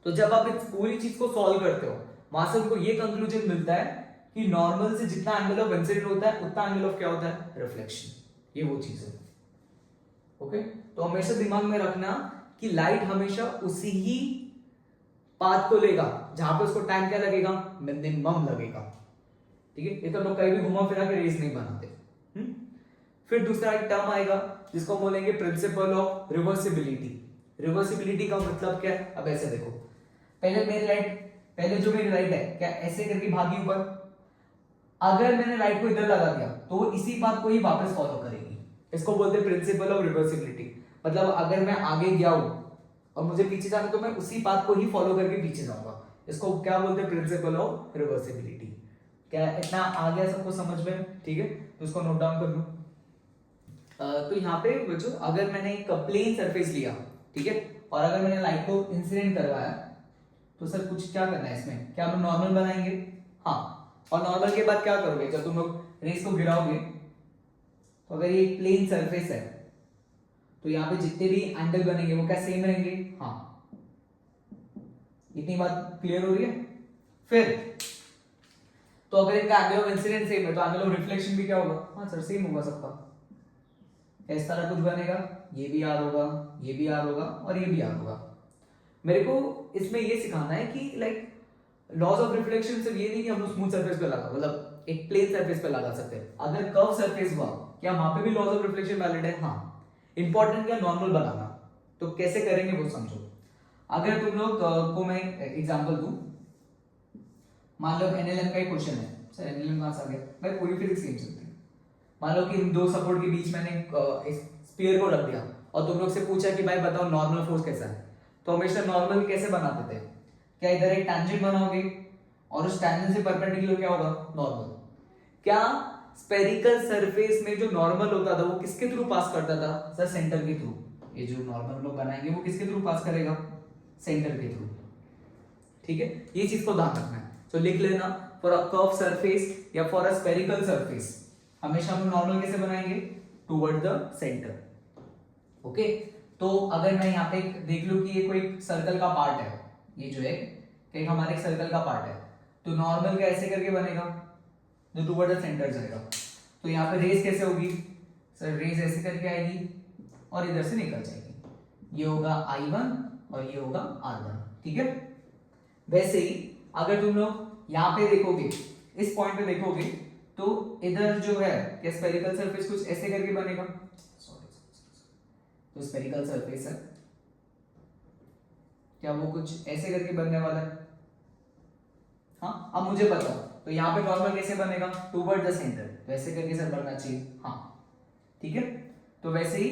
तो जब आप इस पूरी चीज को सॉल्व करते हो, वहां से उनको ये कंक्लूजन मिलता है कि नॉर्मल से जितना एंगल ऑफ इंसिडेंट होता है उतना एंगल ऑफ क्या होता है? रिफ्लेक्शन। ये वो चीज है। ओके, तो हमेशा दिमाग में रखना कि लाइट हमेशा उसी ही पाथ को लेगा जहां पे उसको टाइम क्या लगेगा? मिनिमम लगेगा। ठीक है, ये तो लोग कहीं भी घुमा फिरा के रेस नहीं बनाते। फिर दूसरा एक टर्म आएगा जिसको बोलेंगे प्रिंसिपल ऑफ रिवर्सिबिलिटी। रिवर्सिबिलिटी का मतलब क्या है? अब ऐसे देखो, पहले जो मेरी लाइट है क्या ऐसे करके भागी ऊपर, अगर मैंने लाइट को इधर लगा दिया तो वो इसी बात को ही वापस फॉलो करेगी। इसको बोलते हैं प्रिंसिपल ऑफ रिवर्सिबिलिटी। मतलब अगर मैं आगे गया हूं और मुझे पीछे जाना तो मैं उसी बात को ही फॉलो करके पीछे जाऊंगा। इसको क्या बोलते हैं? Principle of reversibility. क्या इतना आ गया सबको समझ में? ठीक है, तो इसको नोट डाउन कर लो। तो यहाँ पे बच्चों, अगर मैंने एक प्लेन सरफेस लिया, ठीक है, और अगर मैंने लाइट को इंसिडेंट करवाया, तो सर कुछ क्या करना है इसमें? क्या हम नॉर्मल बनाएंगे? हाँ, और नॉर्मल के बाद क्या करोगे? जब तुम लोग रेस को गिराओगे, तो अगर ये प्लेन सरफेस है तो यहाँ पे जितने भी एंगल बनेंगे वो क्या सेम रहेंगे? हाँ, इतनी बात क्लियर हो रही है? फिर तो अगर इनका एंगल ऑफ इंसिडेंट सेम है तो एंगल ऑफ रिफ्लेक्शन भी क्या होगा? हाँ सर, सेम होगा सबका। इस तरह कुछ बनेगा, ये भी आर होगा, ये भी आर होगा और ये भी आर होगा। मेरे को इसमें ये सिखाना है कि लाइक लॉज ऑफ रिफ्लेक्शन सिर्फ ये नहीं कि हम लोग स्मूथ सरफेस पे लगा, मतलब एक प्लेन सरफेस पे लगा सकते हैं। अगर कर्व सरफेस हुआ, क्या वहां पे भी लॉज ऑफ रिफ्लेक्शन वैलिड है? हाँ। इंपॉर्टेंट क्या? नॉर्मल बनाना। तो कैसे करेंगे वो समझो। अगर तुम लोग को मैं एग्जांपल दूं, मान लो एनएलएम का एक क्वेश्चन है। सर एनएलएम कहां से आ गया? भाई पूरी फिजिक्स सेम चलती है। मान लो कि इन दो सपोर्ट के बीच मैंने एक स्फीयर को रख दिया और तुम लोग से पूछा कि भाई बताओ नॉर्मल फोर्स कैसा है, तो हमेशा नॉर्मल कैसे बनाते थे? क्या इधर एक टैंजेंट बनाओगे और उस टैंजेंट से परपेंडिकुलर क्या होगा? नॉर्मल। क्या स्फेरिकल सरफेस में जो नॉर्मल होता था वो किसके थ्रू पास करता था? सर सेंटर के थ्रू। ये जो नॉर्मल लोग बनाएंगे वो किसके थ्रू पास करेगा? सेंटर के थ्रू। ठीक है, ये चीज को ध्यान रखना है। तो लिख लेना, फॉर अ कर्व सरफेस या फॉर अ स्फेरिकल सरफेस हमेशा हम नॉर्मल कैसे बनाएंगे? Toward the centre. ओके, तो अगर मैं यहाँ पे देख लूं कि ये कोई सर्कल का पार्ट है, ये जो है एक हमारे सर्कल का पार्ट है, तो नॉर्मल का ऐसे करके बनेगा जो टुवर्ड द सेंटर जाएगा। तो यहाँ पे रेस कैसे होगी? सर रेस ऐसे करके आएगी और इधर से निकल जाएगी। ये होगा I1 और ये होगा R1। ठीक है, वैसे ही अगर तुम लोग यहाँ पे देखोगे, इस पॉइंट पे देखोगे, तो इधर जो है क्या स्फेरिकल सरफेस कुछ ऐसे करके बनेगा? तो स्फेरिकल सरफेस है, क्या वो कुछ ऐसे करके बनने वाला है? हाँ, अब मुझे पता, तो यहाँ पे नॉर्मल कैसे बनेगा? Toward the centre. तो ऐसे करके सर बनना चाहिए। हाँ, ठीक है, तो वैसे ही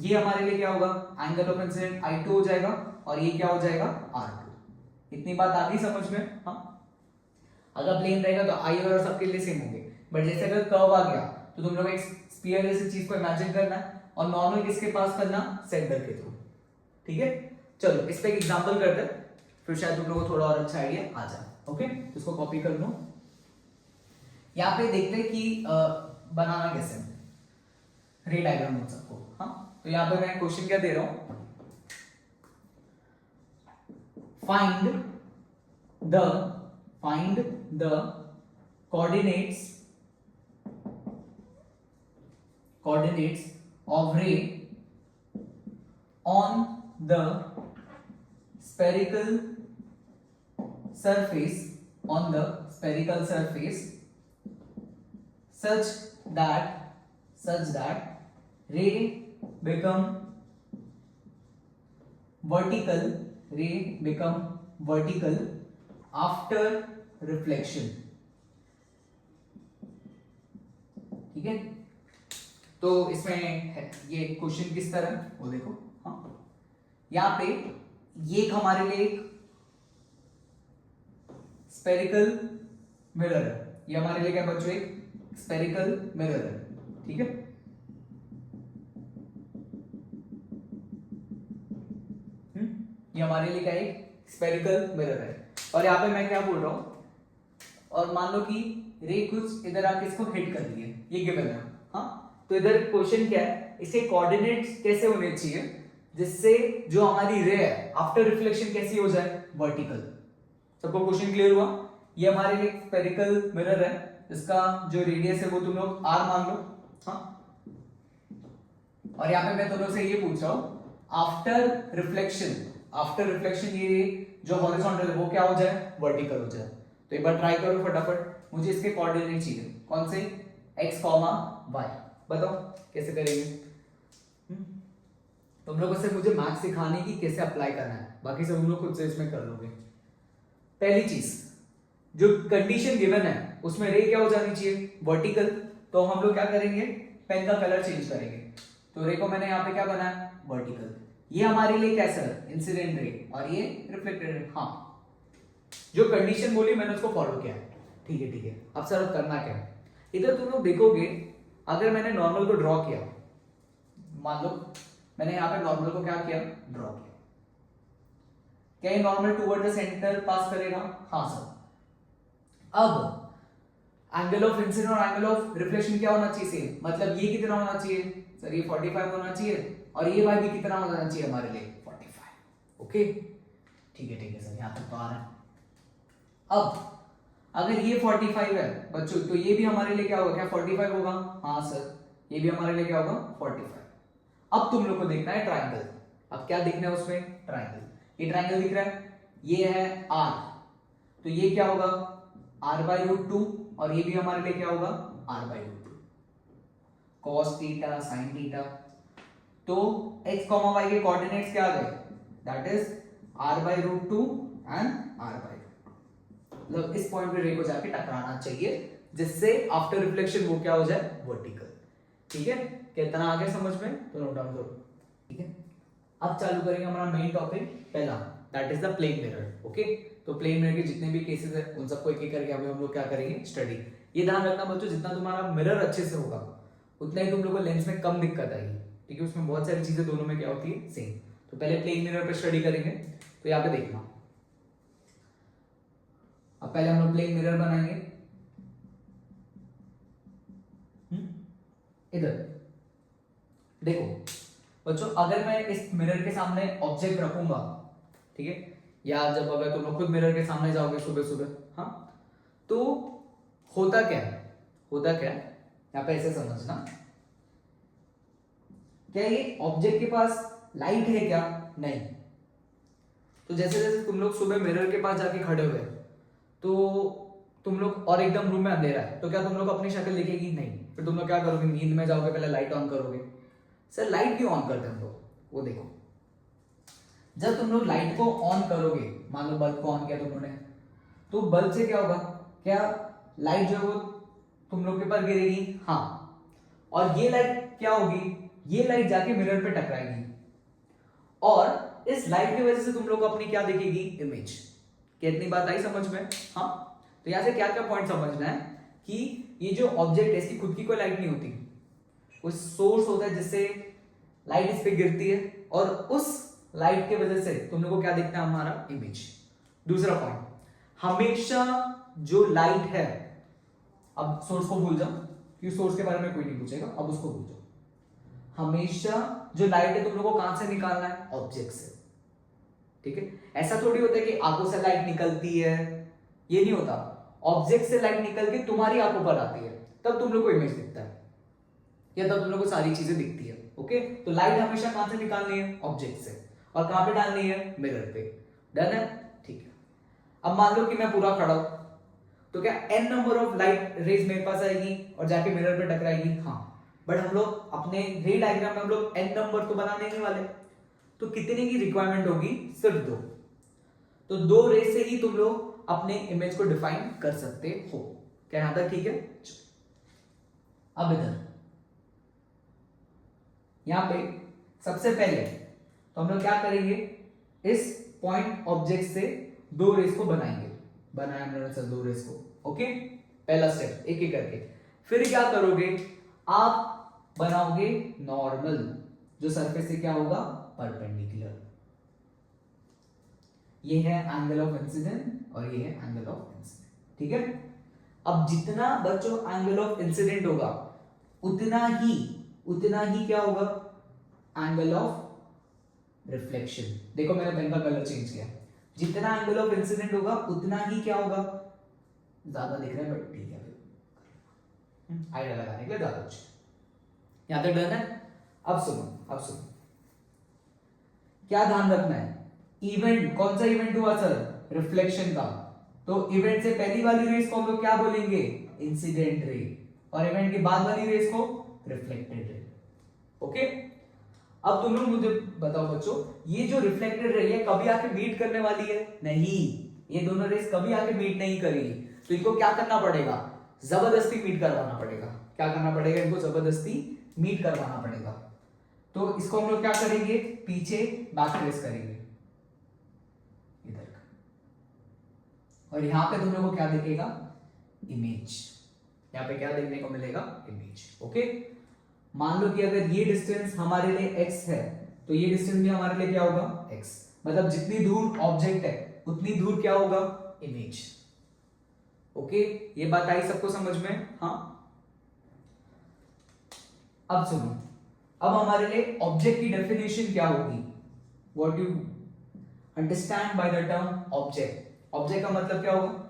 ये हमारे लिए क्या होगा? एंगल ऑफ इंसिडेंट I2 हो जाएगा और ये क्या हो जाएगा? R2। इतनी बात आ गई समझ में? हाँ, अगर प्लेन रहेगा तो I और R सबके लिए सेम होंगे, बट जैसे अगर कर्व आ गया तो तुम लोग एक स्फीयर जैसी चीज को इमेजिन करना है और नॉर्मल किसके पास करना, सेंटर के थ्रू। ठीक है, चलो इस पे एक एग्जांपल करते हैं, फिर शायद तुम लोगों को थोड़ा और अच्छा आइडिया आ जाए। ओके, तो इसको कॉपी कर लो। यहाँ पे देखते हैं कि बनाना कैसे, रे डायग्राम बोल सबको। हाँ, तो यहाँ पे मैं क्वेश्चन क्या दे रहा हूं, find the coordinates of ray on the spherical surface such that ray become vertical after reflection। ठीक है, तो इसमें ये क्वेश्चन किस तरह, वो देखो। हाँ, यहाँ पे ये एक हमारे लिए एक स्पेरिकल मिरर है, ये हमारे लिए क्या बच्चों, एक स्पेरिकल मिरर है। ठीक है, ये हमारे लिए क्या है, एक स्पेरिकल मिरर है। और यहाँ पे मैं क्या बोल रहा हूं, और मान लो कि रे कुछ इधर आके इसको हिट कर रही है, ये गिवन है। हाँ, तो इधर क्वेश्चन क्या है, इसके कोऑर्डिनेट्स कैसे होने चाहिए जिससे जो हमारी रे है आफ्टर रिफ्लेक्शन कैसी हो जाए, वर्टिकल। सबको क्वेश्चन क्लियर हुआ? ये हमारे लिए स्फेरिकल मिरर है, इसका जो रेडियस है वो तुम लोग r मान लो। हाँ, और यहाँ पे मैं तुम लोग से ये पूछ रहा हूं, आफ्टर रिफ्लेक्शन ये जो हॉरिजॉन्टल है वो क्या हो जाए, वर्टिकल हो जाए। तो एक बार ट्राई करो फटाफट, मुझे इसके कोऑर्डिनेट चाहिए, कौन से, x, y। बताओ कैसे करेंगे। तुम लोगों से मुझे मैथ्स सिखाने की कैसे अप्लाई करना है, बाकी सब तुम लोग खुद से इसमें कर लोगे। पहली चीज, जो कंडीशन गिवन है उसमें रे क्या हो जानी चाहिए, वर्टिकल। तो हम लोग क्या करेंगे, पेन का कलर चेंज करेंगे। तो रे को मैंने यहाँ पे क्या बनाया, वर्टिकल। ये हमारे लिए कैसा है, इंसिडेंट रे, और ये रिफ्लेक्टेड रे। हाँ, जो कंडीशन बोली मैंने उसको फॉलो किया। ठीक है, अब सर करना क्या है, इधर तुम लोग देखोगे, अगर मैंने नॉर्मल को ड्रॉ किया, मान लो मैंने यहाँ पे नॉर्मल को क्या किया, ड्रॉ किया, क्या ये नॉर्मल टुवर्ड द सेंटर पास करेगा? हाँ सर। अब एंगल ऑफ इंसिडेंट और एंगल ऑफ रिफ्लेक्शन क्या होना चाहिए सेम, मतलब ये कितना होना चाहिए सर, ये 45 होना चाहिए, और ये वाई भी कितना होना चाहिए हमारे लिए, 45। ओके, ठीक है सर, यहाँ तक तो आ रहा है। अब अगर ये 45 है बच्चों, तो ये भी हमारे लिए क्या होगा, क्या 45 होगा? हाँ सर, ये भी हमारे लिए क्या होगा, 45। अब तुम लोग को देखना है ट्राइंगल। अब क्या देखना है उसमें, ट्राइंगल। ये ट्राइंगल दिख रहा है, ये है r, तो ये क्या होगा, r/√2, और ये भी हमारे लिए क्या होगा, r/√2, cos theta sin theta. तो x, y के कोऑर्डिनेट्स क्या आ गए, that is r/√2 and r/2। मतलब इस पॉइंट पे रे को जाके टकराना चाहिए, जिससे आफ्टर रिफ्लेक्शन वो क्या हो जाए, वर्टिकल। ठीक है, कितना आ गया समझ में, तो नोट डाउन करो। ठीक है, अब चालू करेंगे हमारा मेन टॉपिक पहला, that is the plane mirror. Okay, तो प्लेन मिरर के जितने भी केसेस है उन सबको एक एक करके अभी हम लोग क्या करेंगे, स्टडी। ये ध्यान रखना बच्चों, जितना तुम्हारा मिरर अच्छे से होगा उतना ही तुम लोग को लेंस में कम दिक्कत आएगी। ठीक है, उसमें बहुत सारी चीजें दोनों में क्या होती है, सेम। तो पहले प्लेन मिरर पे स्टडी करेंगे। तो यहाँ पे देखना, अब पहले हम लोग प्लेन मिरर बनाएंगे। इधर देखो बच्चों, अगर मैं इस मिरर के सामने ऑब्जेक्ट रखूंगा, ठीक है, या जब अगर तुम लोग खुद मिरर के सामने जाओगे सुबह सुबह, हाँ, तो होता क्या है, यहाँ पे ऐसे समझना, क्या ये ऑब्जेक्ट के पास लाइट है क्या, नहीं। तो जैसे जैसे तुम लोग सुबह मिरर के पास जाके खड़े हुए, तो तुम लोग, और एकदम रूम में अंधेरा है, तो क्या तुम लोग अपनी शक्ल दिखेगी, नहीं। फिर तुम लोग क्या करोगे, नींद में जाओगे, पहले लाइट ऑन करोगे। सर लाइट क्यों ऑन करते हैं हम लोग, वो देखो, जब तुम लोग लाइट को ऑन करोगे, मान लो बल्ब को ऑन किया तुम लोगों ने, तो बल्ब से क्या होगा, क्या लाइट जो है वो तुम लोग के ऊपर गिरेगी, हाँ, और ये लाइट क्या होगी, ये लाइट जाके मिरर पे टकराएगी, और इस लाइट की वजह से तुम लोग को अपनी क्या दिखेगी, इमेज। कितनी बात आई समझ में? हाँ, तो यहां से क्या क्या पॉइंट समझना है कि ये जो ऑब्जेक्ट है इसकी खुद की कोई लाइट नहीं होती, कोई सोर्स होता है जिससे लाइट इस पे गिरती है और उस लाइट की वजह से तुम लोग को क्या दिखता है, हमारा इमेज। दूसरा पॉइंट, हमेशा जो लाइट है, अब सोर्स को भूल जाओ क्योंकि सोर्स के बारे में कोई नहीं पूछेगा, अब उसको भूल जाओ। हमेशा जो लाइट है तुम लोग को कहां से निकालना है, ऑब्जेक्ट से, ठीक है। ऐसा थोड़ी होता है कि आंखों से लाइट निकलती है, ये नहीं होता। ऑब्जेक्ट से लाइट निकल के तुम्हारी आंखों पर आती है, तब तुम लोग को इमेज दिखता है या तब तुम लोग को सारी चीजें दिखती है। ओके, तो लाइट हमेशा कहां से निकालनी है, ऑब्जेक्ट से, और कहां पे डालनी है, मिरर पे। डन है, ठीक है। अब मान लो कि मैं पूरा खड़ा हूं, तो क्या n number of light rays मेरे पास आएगी और जाके मिरर पे टकराएगी, हाँ। बट हम लोग अपने रे डायग्राम में हम लोग n नंबर तो बनाने नहीं वाले, तो कितने की रिक्वायरमेंट होगी, सिर्फ 2। तो 2 रे से ही तुम लोग अपने इमेज को डिफाइन कर सकते हो। क्या यहां तक ठीक है? अब इधर यहां पे सबसे पहले तो हम लोग क्या करेंगे, इस पॉइंट ऑब्जेक्ट से 2 रेस को बनाएंगे। बनाया हमने सर 2 रेस को। ओके, पहला स्टेप एक एक करके। फिर क्या करोगे, आप बनाओगे नॉर्मल, जो सरफेस से क्या होगा, परपेंडिकुलर। ये है एंगल ऑफ इंसिडेंट और ये है एंगल ऑफ इंसिडेंट, ठीक है। अब जितना बच्चों एंगल ऑफ इंसिडेंट होगा उतना ही क्या होगा, एंगल ऑफ रिफ्लेक्शन। देखो मैंने पेन का कलर चेंज किया। जितना एंगल ऑफ इंसिडेंट होगा उतना ही क्या होगा, ज्यादा दिख रहा है बट ठीक है, आइडिया लगाने के लिए ज्यादा कुछ। यहां तक डन है? अब सुनो क्या ध्यान रखना है, इवेंट, कौन सा इवेंट हुआ सर, रिफ्लेक्शन का। तो इवेंट से पहली वाली रेस को हम लोग क्या बोलेंगे, इंसिडेंट रे, और इवेंट के बाद वाली रेस को रिफ्लेक्टेड रे। ओके, अब तुम लोग मुझे बताओ बच्चों, ये जो रिफ्लेक्टेड रे है कभी आके मीट करने वाली है, नहीं। ये दोनों रेस कभी आके मीट नहीं करेगी, तो इनको क्या करना पड़ेगा, जबरदस्ती मीट करवाना पड़ेगा। क्या करना पड़ेगा, इनको जबरदस्ती मीट करवाना पड़ेगा। तो इसको हम लोग क्या करेंगे, पीछे बैक ट्रेस करेंगे इधर का, और यहां पे तुम लोगों को क्या दिखेगा, इमेज। यहां पे क्या देखने को मिलेगा, इमेज। ओके, मान लो कि अगर ये डिस्टेंस हमारे लिए x है, तो ये डिस्टेंस भी हमारे लिए क्या होगा, x। मतलब जितनी दूर ऑब्जेक्ट है उतनी दूर क्या होगा, इमेज। ओके, ये बात आई सबको समझ में? हाँ। अब सुनो, अब हमारे लिए ऑब्जेक्ट की डेफिनेशन क्या होगी, what you understand by the term object. Object का मतलब क्या होगा,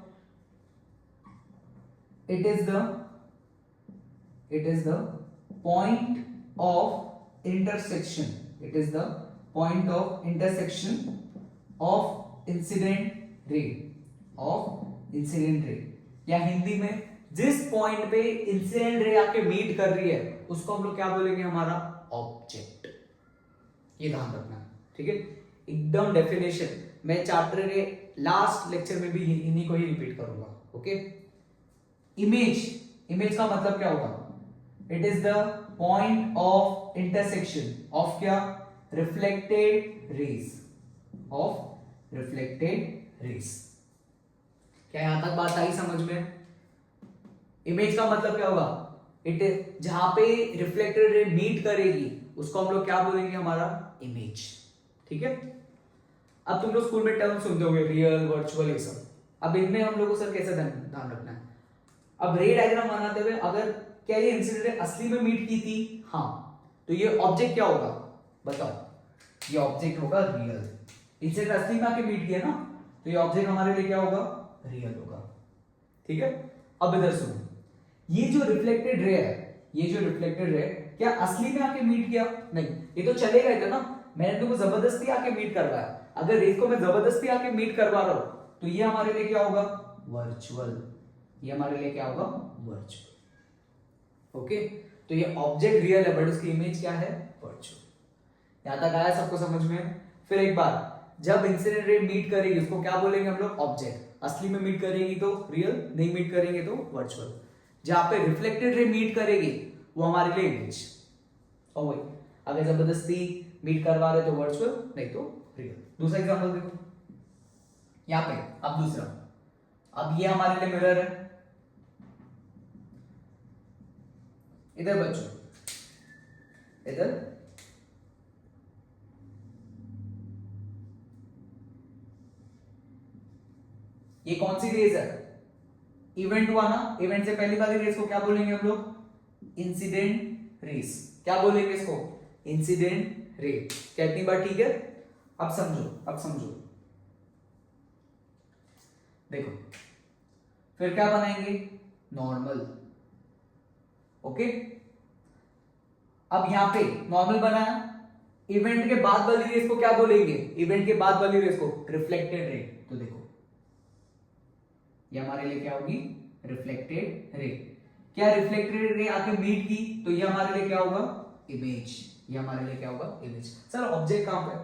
it is the point of intersection, it is the point of intersection of incident ray, या हिंदी में जिस पॉइंट पे इंसिडेंट रे आके मीट कर रही है उसको हम लोग क्या बोलेंगे, हमारा ऑब्जेक्ट। ये ध्यान रखना, ठीक है। एकदम डेफिनेशन मैं चैप्टर के लास्ट लेक्चर में भी इन्हीं को ही रिपीट करूंगा। ओके, इमेज का मतलब क्या होगा, it is the point of intersection of क्या, रिफ्लेक्टेड रेज। क्या यहां तक बात आई समझ में? इमेज का मतलब क्या होगा, इट इज जहां पे रिफ्लेक्टेड रे मीट करेगी उसको हम लोग क्या बोलेंगे, हमारा इमेज, ठीक है। अब तुम लोग स्कूल में टर्म सुनते होंगे, रियल, वर्चुअल, ये सब। अब इनमें हम लोग को सर कैसे ध्यान रखना है, अब रे डायग्राम बनाते हुए अगर क्या ये इंसिडेंट असली में मीट की थी, हाँ, तो ये ऑब्जेक्ट क्या होगा, बताओ। ये ऑब्जेक्ट होगा रियल। इंसिडेंट असली में आके मीट किया ना, तो ये ऑब्जेक्ट हमारे लिए क्या होगा, रियल होगा, ठीक है। अब इधर सुनो, ये जो रिफ्लेक्टेड रे है, क्या असली में आके मीट किया, नहीं। ये तो चले गए थे ना, मैंने तुमको जबरदस्ती आके मीट करवाया। अगर रेस को मैं जबरदस्ती आके मीट करवा रहा हूं तो ये हमारे लिए क्या होगा, वर्चुअल। ये हमारे लिए क्या होगा, वर्चुअल। ओके, तो ये ऑब्जेक्ट रियल है बट उसकी इमेज क्या है, वर्चुअल। यहां तक आया सबको समझ में? फिर एक बार, जब इंसिडेंट रे मीट करेगी उसको क्या बोलेंगे हम लोग, ऑब्जेक्ट। असली में मीट करेगी तो रियल, नहीं मीट करेंगे तो वर्चुअल। जहां पे रिफ्लेक्टेड रे मीट करेगी वो हमारे लिए इमेज। और वही अगर जबरदस्ती मीट करवा रहे तो वर्चुअल, नहीं तो रियल। दूसरा एग्जांपल देखो यहां पे। अब दूसरा, अब ये हमारे लिए मिरर है, इधर बच्चों, इधर ये कौन सी रेज है? इवेंट हुआ ना, इवेंट से पहली वाली रेस को क्या बोलेंगे हम लोग? Incident rays. क्या बोलेंगे इसको? Incident ray. क्या इतनी बार ठीक है? अब समझो, अब समझो, देखो फिर क्या बनाएंगे? नॉर्मल। ओके, अब यहां पे नॉर्मल बनाया, इवेंट के बाद वाली रेस को क्या बोलेंगे? इवेंट के बाद वाली रेस को रिफ्लेक्टेड रे। तो देखो ये हमारे लिए क्या होगी? Reflected ray. क्या रिफ्लेक्टेड रे आके मीट की तो ये हमारे लिए क्या होगा? इमेज। ये हमारे लिए क्या होगा? इमेज। सर ऑब्जेक्ट कहां पे?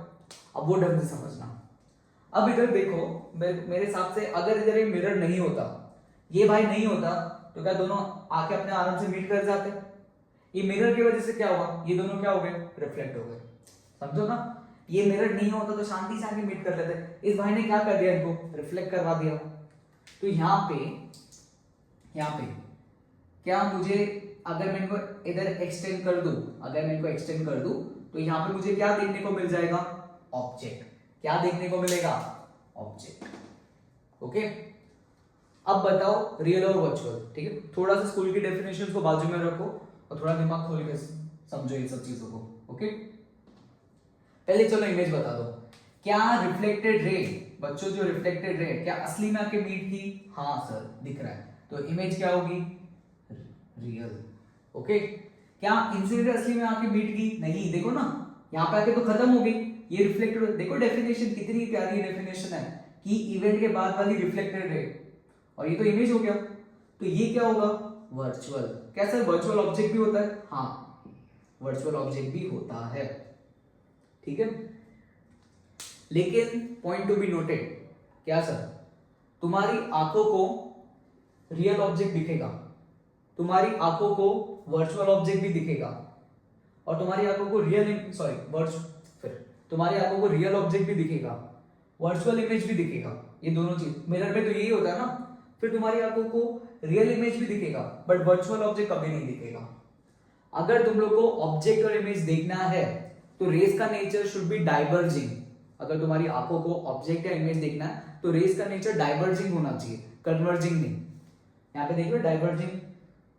अब वो ढंग से समझना। अब इधर देखो, मेरे हिसाब से अगर इधर एक मिरर नहीं होता, ये भाई नहीं होता, तो क्या दोनों आके अपने आराम से मीट कर जाते? ये मिरर की वजह से क्या हुआ? ये दोनों क्या हो गए? रिफ्लेक्ट हो गए। समझो ना, ये मिरर नहीं होता तो शांति से आके मीट कर लेते। इस भाई ने क्या कर दिया? इनको रिफ्लेक्ट करवा दिया। तो यहां पे क्या मुझे, अगर मैं इनको इधर एक्सटेंड कर दूं, अगर मैं इनको एक्सटेंड कर दूं तो यहां पे मुझे क्या देखने को मिल जाएगा? ऑब्जेक्ट। क्या देखने को मिलेगा? ऑब्जेक्ट। ओके, अब बताओ रियल और वर्चुअल। ठीक है, थोड़ा सा स्कूल की डेफिनेशन को बाजू में रखो और थोड़ा दिमाग खोल के समझो इन सब चीजों को। ओके, पहले चलो इमेज बता दो। क्या रिफ्लेक्टेड रे, बच्चों जो रिफ्लेक्टेड रे क्या असली में आके मीट की? हाँ सर दिख रहा है, तो इमेज क्या होगी? रियल। ओके, क्या इंसिडेंट असली में आके मीट की? नहीं, देखो ना यहाँ पे आके तो खत्म हो गई। ये रिफ्लेक्टेड, देखो डेफिनेशन कितनी प्यारी डेफिनेशन है कि इवेंट के बाद वाली रिफ्लेक्टेड रे, और ये तो इमेज हो गया। तो ये क्या होगा? वर्चुअल। क्या सर वर्चुअल ऑब्जेक्ट भी होता है? हाँ, वर्चुअल ऑब्जेक्ट भी होता है। ठीक है, लेकिन पॉइंट टू बी नोटेड, क्या सर तुम्हारी आंखों को रियल ऑब्जेक्ट दिखेगा, तुम्हारी आंखों को वर्चुअल ऑब्जेक्ट भी दिखेगा, और तुम्हारी आंखों को तुम्हारी आंखों को रियल ऑब्जेक्ट भी दिखेगा, वर्चुअल इमेज भी दिखेगा। ये दोनों चीज मिरर में तो यही होता है ना। फिर तुम्हारी आंखों को रियल इमेज भी दिखेगा बट वर्चुअल ऑब्जेक्ट कभी नहीं दिखेगा। अगर तुम लोग को ऑब्जेक्ट और इमेज देखना है तो रेस का नेचर शुड बी डाइवर्जिंग। अगर तुम्हारी आंखों को ऑब्जेक्ट या इमेज देखना है तो रेस का नेचर डाइवर्जिंग होना चाहिए, कन्वर्जिंग नहीं। यहाँ पे देखिए डाइवर्जिंग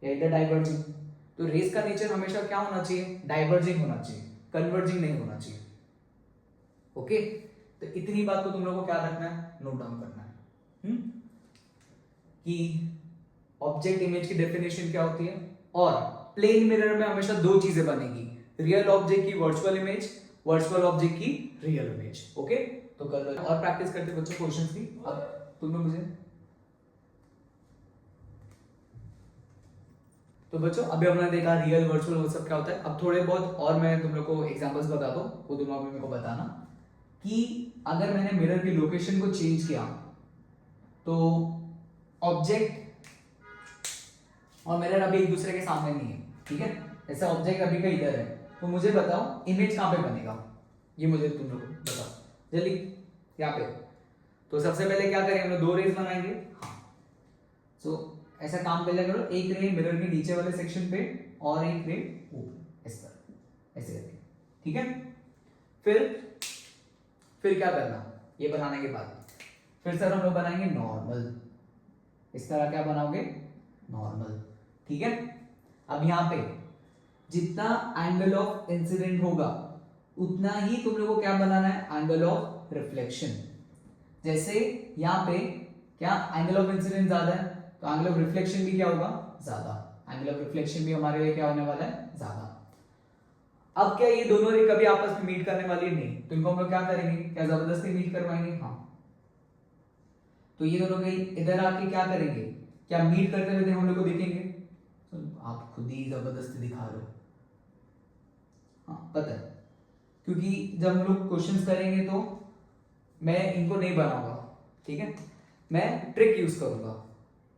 या इधर डाइवर्जिंग, तो रेस का नेचर हमेशा क्या होना चाहिए? डाइवर्जिंग होना चाहिए, कन्वर्जिंग नहीं होना चाहिए। ओके, तो इतनी बात तो तुम लोगों को क्या रखना है? नोट डाउन करना है कि ऑब्जेक्ट इमेज की डेफिनेशन क्या होती है, और प्लेन मिरर में हमेशा दो चीजें बनेगी, रियल ऑब्जेक्ट की वर्चुअल इमेज, वर्चुअल ऑब्जेक्ट की रियल इमेज। ओके, तो कर लो और प्रैक्टिस करते बच्चों क्वेश्चंस की। अब तुम लोग मुझे, तो बच्चों अभी हमने देखा रियल वर्चुअल वो सब क्या होता है। अब थोड़े बहुत और मैं तुम लोग को एग्जांपल्स बता दूं, वो तुम लोग मेरे को बताना कि अगर मैंने मिरर की लोकेशन को चेंज किया तो ऑब्जेक्ट और मिरर अभी एक दूसरे के सामने नहीं है। ठीक है, जैसे ऑब्जेक्ट अभी का इधर है, तो मुझे बताओ इमेज कहां पे बनेगा? ये मुझे तुम लोग बताओ जल्दी। यहाँ पे तो सबसे पहले क्या करेंगे? हम लोग दो रेज बनाएंगे। हाँ, सो ऐसा काम पहले करो, एक रे मिरर के नीचे वाले सेक्शन पे और एक रे ऊपर, इस तरह ऐसे करके। ठीक है, फिर क्या करना? ये बनाने के बाद फिर सर हम लोग बनाएंगे नॉर्मल। इस तरह क्या बनाओगे? नॉर्मल। ठीक है, अब यहां पे जितना एंगल ऑफ इंसिडेंट होगा उतना ही तुम लोगों को क्या बनाना है? Angle of reflection. जैसे यहां पे क्या एंगल ऑफ इंसिडेंट ज्यादा है तो एंगल ऑफ रिफ्लेक्शन भी क्या होगा? ज्यादा। एंगल ऑफ रिफ्लेक्शन भी हमारे लिए क्या होने वाला है? ज्यादा। अब क्या ये दोनों रे कभी आपस में मीट करने वाली है? नहीं, तो इनको हम लोग क्या करेंगे? क्या जबरदस्ती मीट करवाएंगे? हाँ, तो ये दोनों इधर आके क्या करेंगे? क्या मीट करते हुए हम लोग को देखेंगे? तो आप खुद ही जबरदस्ती दिखा रहे हो। हाँ पता है, क्योंकि जब हम लोग क्वेश्चंस करेंगे तो मैं इनको नहीं बनाऊंगा। ठीक है, मैं ट्रिक यूज करूंगा।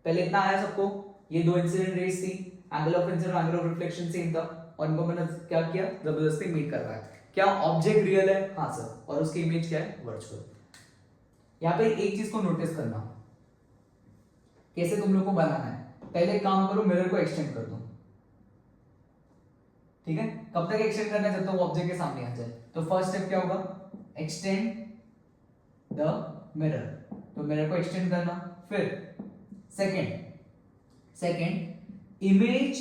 पहले इतना आया सबको, ये दो इंसिडेंट रेस थी, angle of incident angle of reflection same था, और इनको मैंने क्या किया? जबरदस्ती मीट कर रहा है। क्या ऑब्जेक्ट रियल है? हाँ सर, और उसकी इमेज क्या है? वर्चुअल। यहाँ पे एक चीज को नोटिस करना, कैसे तुम लोग को बनाना है। पहले काम करो, मिरर को एक्सटेंड कर दो। ठीक है, कब तक एक्सटेंड करना है, जब तक वो ऑब्जेक्ट के सामने आ जाए। तो फर्स्ट स्टेप क्या होगा, एक्सटेंड द मिरर, तो मिरर को एक्सटेंड करना। फिर second image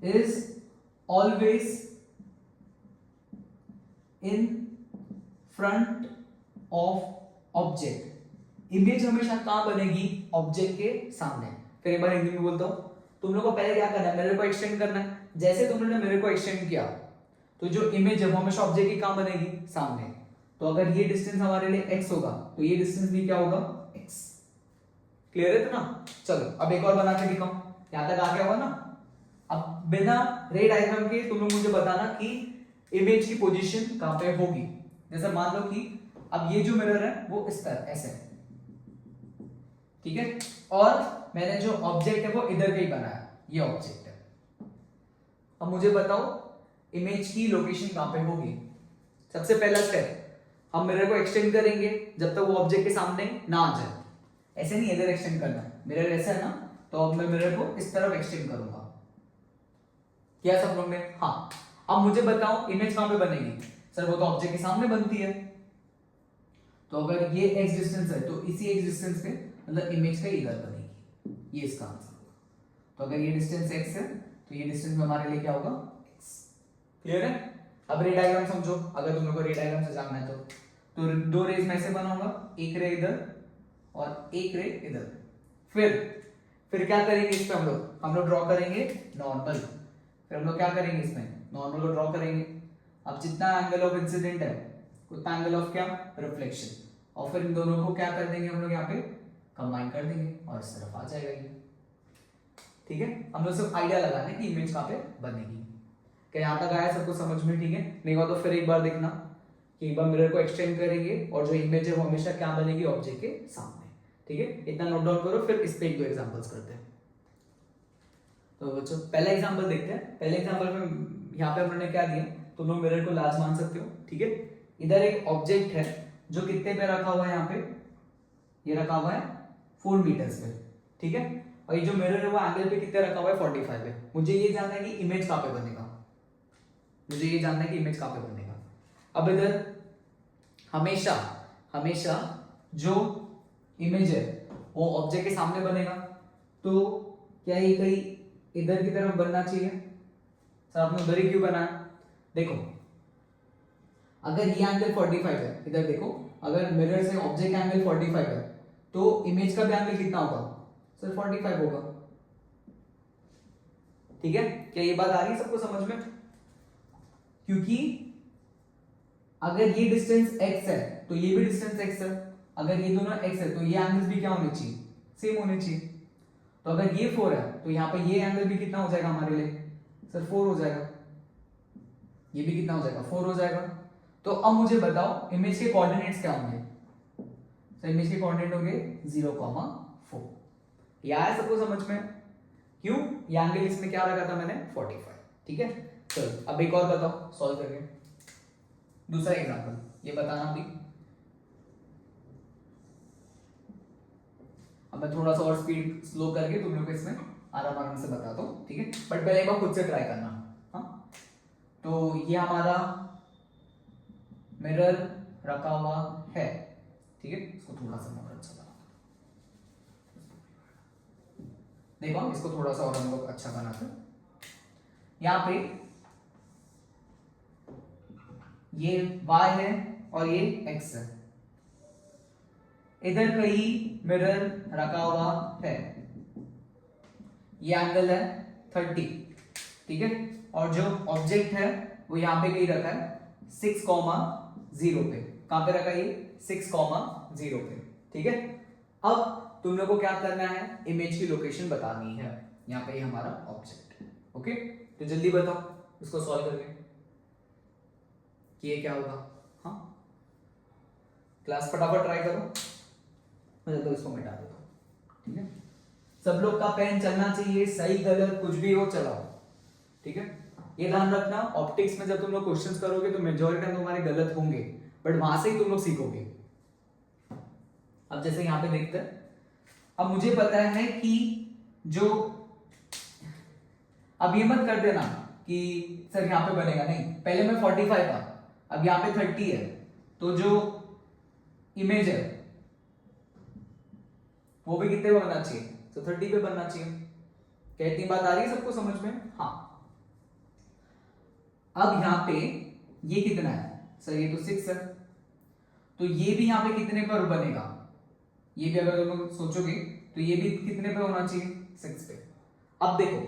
is always in front of object, image हमेशा कहां बनेगी, ऑब्जेक्ट के सामने। फिर एक बार हिंदी में बोलता हूं, तुम लोग को पहले क्या करना है, मिरर को एक्सटेंड करना है। जैसे तुम लोगों ने मिरर को एक्सटेंड किया तो जो इमेज है वो हमेशा ऑब्जेक्ट की कहां बनेगी, सामने। तो अगर ये डिस्टेंस हमारे लिए x होगा तो ये डिस्टेंस भी क्या होगा, x। क्लियर है ना? चलो अब एक और बना के दिखाऊं, यहां तक आ गया होगा ना। अब बिना रे डायग्राम के तुम लोग मुझे बताना कि इमेज की पोजीशन कहां पे होगी। जैसे मान लो कि अब ये जो मिरर है वो इस तरह ऐसे है, ठीक है, और मैंने जो ऑब्जेक्ट है वो इधर का ही बनाया, ये ऑब्जेक्ट है। अब मुझे बताओ इमेज की लोकेशन कहां पे होगी। सबसे पहला स्टेप, हम मिरर को एक्सटेंड करेंगे जब तक वो ऑब्जेक्ट के सामने ना आ जाए। ऐसे नहीं इधर एक्सटेंड करना, मिरर ऐसा है ना, तो अब मैं मिरर को इस तरफ एक्सटेंड करूंगा। क्या सब लोग ने? हाँ। अब मुझे बताओ इमेज कहां पे बनेगी। सर वो तो ऑब्जेक्ट के सामने बनती है, तो अगर ये x डिस्टेंस है तो इसी x डिस्टेंस पे मतलब इमेज का इधर बनेगी, ये इसका आंसर होगा। तो अगर ये डिस्टेंस x है तो ये डिस्टेंस हमारे लिए क्या होगा, x। क्लियर है? अब रे डायग्राम समझो, अगर तुम लोग को रे डायग्राम से जानना है तो दो रेज में ऐसे बनाऊंगा, एक रे इधर और एक रे इधर। फिर क्या करेंगे इस पे, हम लोग ड्रॉ करेंगे नॉर्मल। फिर हम लोग क्या करेंगे, इसमें नॉर्मल को ड्रॉ करेंगे। अब जितना एंगल ऑफ इंसिडेंट है उतना एंगल ऑफ क्या, रिफ्लेक्शन, और फिर इन दोनों को क्या कर देंगे हम लोग यहाँ पे कंबाइन कर देंगे और इस तरफ आ जाएगा ये। ठीक है, हम लोग सिर्फ आइडिया लगाना है कि इमेज कहाँ पे बनेगी। क्या यहाँ तक आया सबको समझ में? ठीक है, नहीं हुआ तो फिर एक बार देखना कि एक बार मिरर को एक्सटेंड करेंगे और जो इमेज है वो हमेशा क्या बनेगी, ऑब्जेक्ट के सामने। ठीक है, इतना नोट डाउन करो, फिर इस पे एक दो एग्जांपल्स करते हैं। तो बच्चों पहला एग्जांपल देखते हैं। पहले एग्जांपल में यहाँ पे हमने क्या दिया, तुम लोग मिरर को लार्ज मान सकते हो। ठीक है, इधर एक ऑब्जेक्ट है जो कितने पे रखा हुआ है, यहाँ पे ये रखा हुआ है 4 मीटर्स पे। ठीक है, और ये जो मिरर है वो एंगल पे कितने रखा हुआ है, 45 पे। मुझे ये जानना है कि इमेज कहाँ पे बनेगा, मुझे ये जानना है कि इमेज कहाँ पे बनेगा। अब इधर हमेशा हमेशा जो इमेज है वो ऑब्जेक्ट के सामने बनेगा, तो क्या ये कहीं इधर की तरफ बनना चाहिए? सर आपने उधर ही क्यों बनाया? देखो अगर ये एंगल 45 है, इधर देखो, अगर मिरर से ऑब्जेक्ट एंगल 45 है तो इमेज का भी एंगल कितना होगा, सर 45 होगा। ठीक है, क्या ये बात आ रही है सबको समझ में? क्योंकि अगर ये डिस्टेंस x है तो ये भी डिस्टेंस x है, अगर ये दोनों x है तो ये एंगल्स भी क्या होने चाहिए, सेम होने चाहिए। तो अगर ये 4 है तो यहाँ पे ये एंगल भी कितना हो जाएगा हमारे लिए, सर 4 हो जाएगा। ये भी कितना हो जाएगा, 4 हो जाएगा। तो अब मुझे बताओ इमेज के कोऑर्डिनेट्स क्या होंगे। तो इमेज के कोऑर्डिनेट होंगे 0,4। यह है सबको समझ में? क्यों? ये एंगल इसमें क्या रखा था मैंने, 45। ठीक है, चलो अब एक और बताओ सॉल्व करके। दूसरा एग्जांपल ये बताना अभी। अब मैं थोड़ा सा और स्पीड स्लो करके तुम लोग को इसमें आराम आराम से बताता हूँ। ठीक है, बट पहले एक बार खुद से ट्राई करना। हाँ, तो ये हमारा मिरर रखा हुआ है। ठीक है, इसको थोड़ा सा और अच्छा बना, देखो इसको थोड़ा सा और हम लोग अच्छा बनाते हैं। यहां पे ये y है और ये x है, इधर कहीं मिरर रखा हुआ है, ये एंगल है 30। ठीक है, और जो ऑब्जेक्ट है वो यहां पे कहीं रखा है 6,0 पे। कहां पे रखा है ये, 6,0 पे। ठीक है, अब तुम लोग को क्या करना है, इमेज की लोकेशन बतानी है। यहाँ पे हमारा ऑब्जेक्ट है। ओके, तो जल्दी बताओ इसको सॉल्व करके कि ये क्या होगा। हाँ, क्लास फटाफट ट्राई करो, मैं तो इसको मिटा देता हूँ। ठीक है, सब लोग का पेन चलना चाहिए, सही गलत कुछ भी हो चलाओ। ठीक है, ये ध्यान रखना ऑप्टिक्स में जब तुम लोग क्वेश्चंस करोगे तो मेजॉरिटी टाइम तुम्हारे गलत होंगे, बट वहां से ही तुम लोग सीखोगे। अब जैसे यहां पे देखते हैं, अब मुझे पता है कि जो, अब ये मत कर देना कि सर यहाँ पे बनेगा, नहीं, पहले मैं 45 था, अब यहाँ पे 30 है, तो जो इमेज है वो भी कितने पे बनना चाहिए, तो 30 पे बनना चाहिए। क्या इतनी बात आ रही है सबको समझ में? हाँ। अब यहाँ पे ये कितना है सर, ये तो 6 है, तो ये भी यहाँ पे कितने पर बनेगा, ये भी अगर तुम लोग सोचोगे तो ये भी कितने पे होना चाहिए, 6 पे। अब देखो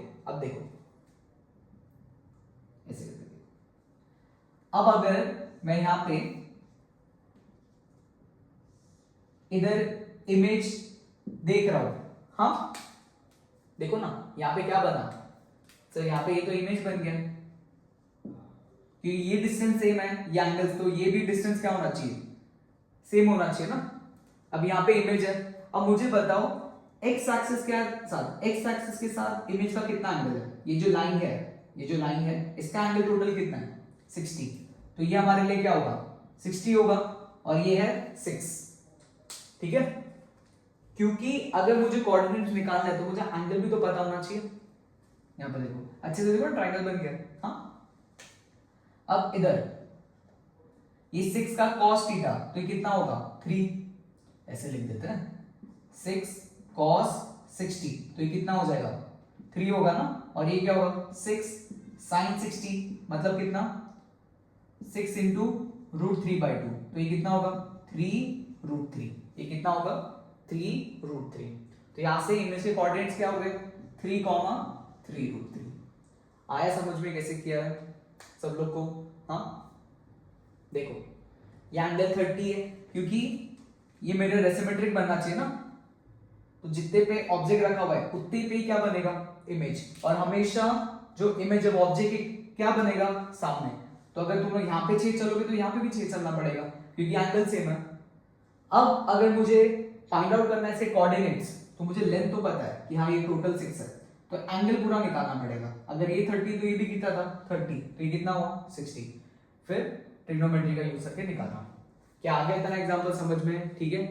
ऐसे करके देखो। अब अगर मैं यहां पे इधर इमेज देख रहा हूं, हाँ देखो ना यहां पे क्या बना सर, यहां पे ये तो इमेज बन गया कि ये डिस्टेंस सेम है, ये एंगल्स, तो ये भी डिस्टेंस क्या होना चाहिए, सेम होना चाहिए ना। अब यहां पे इमेज है, अब मुझे बताओ एक्स एक्सिस के साथ, एक्स एक्सिस के साथ इमेज का कितना एंगल है, ये जो लाइन है इसका एंगल टोटल कितना है, 60, तो ये हमारे लिए क्या होगा, 60 होगा, और ये है 6, ठीक है। क्योंकि अगर मुझे कोऑर्डिनेट्स निकालना है तो मुझे एंगल भी तो पता होना चाहिए। यहां पर देखो अच्छे से देखो, ट्रायंगल बन गया। हाँ, अब इधर ये 6 का cos थीटा, तो ये कितना होगा, 3, ऐसे लिख देते हैं, 6 cos 60, तो ये कितना हो जाएगा, 3 होगा ना, और ये क्या होगा, 6 sin 60, मतलब कितना, 6 इंटू √3/2, तो ये कितना होगा, 3√3, ये कितना होगा, 3√3। तो यहां से इमेज के कोऑर्डिनेट्स क्या हो गए, 3,3√3। आया समझ में कैसे किया है सब लोग को? हाँ देखो ये एंगल 30 है, क्योंकि ये मेरे रेसिमेट्रिक बनना चाहिए ना, तो जितने पे ऑब्जेक्ट रखा हुआ है उतने पे ही क्या बनेगा, इमेज, और हमेशा जो इमेज ऑफ ऑब्जेक्ट क्या बनेगा, सामने। तो अगर तुम लोग यहाँ पे छेद चलोगे तो यहाँ पे भी छेद चलना पड़ेगा, क्योंकि एंगल सेम है। अब अगर मुझे फाइंड आउट करना है इसके कोऑर्डिनेट्स, तो मुझे लेंथ तो पता है कि हाँ ये टोटल 6 है, तो एंगल पूरा निकालना पड़ेगा। अगर ये 30 तो ये भी कितना था, 30, तो ये कितना हुआ, 60। फिर ट्रिग्नोमेट्री का यूज करके निकालना। क्या आ गया इतना एग्जांपल समझ में? ठीक है।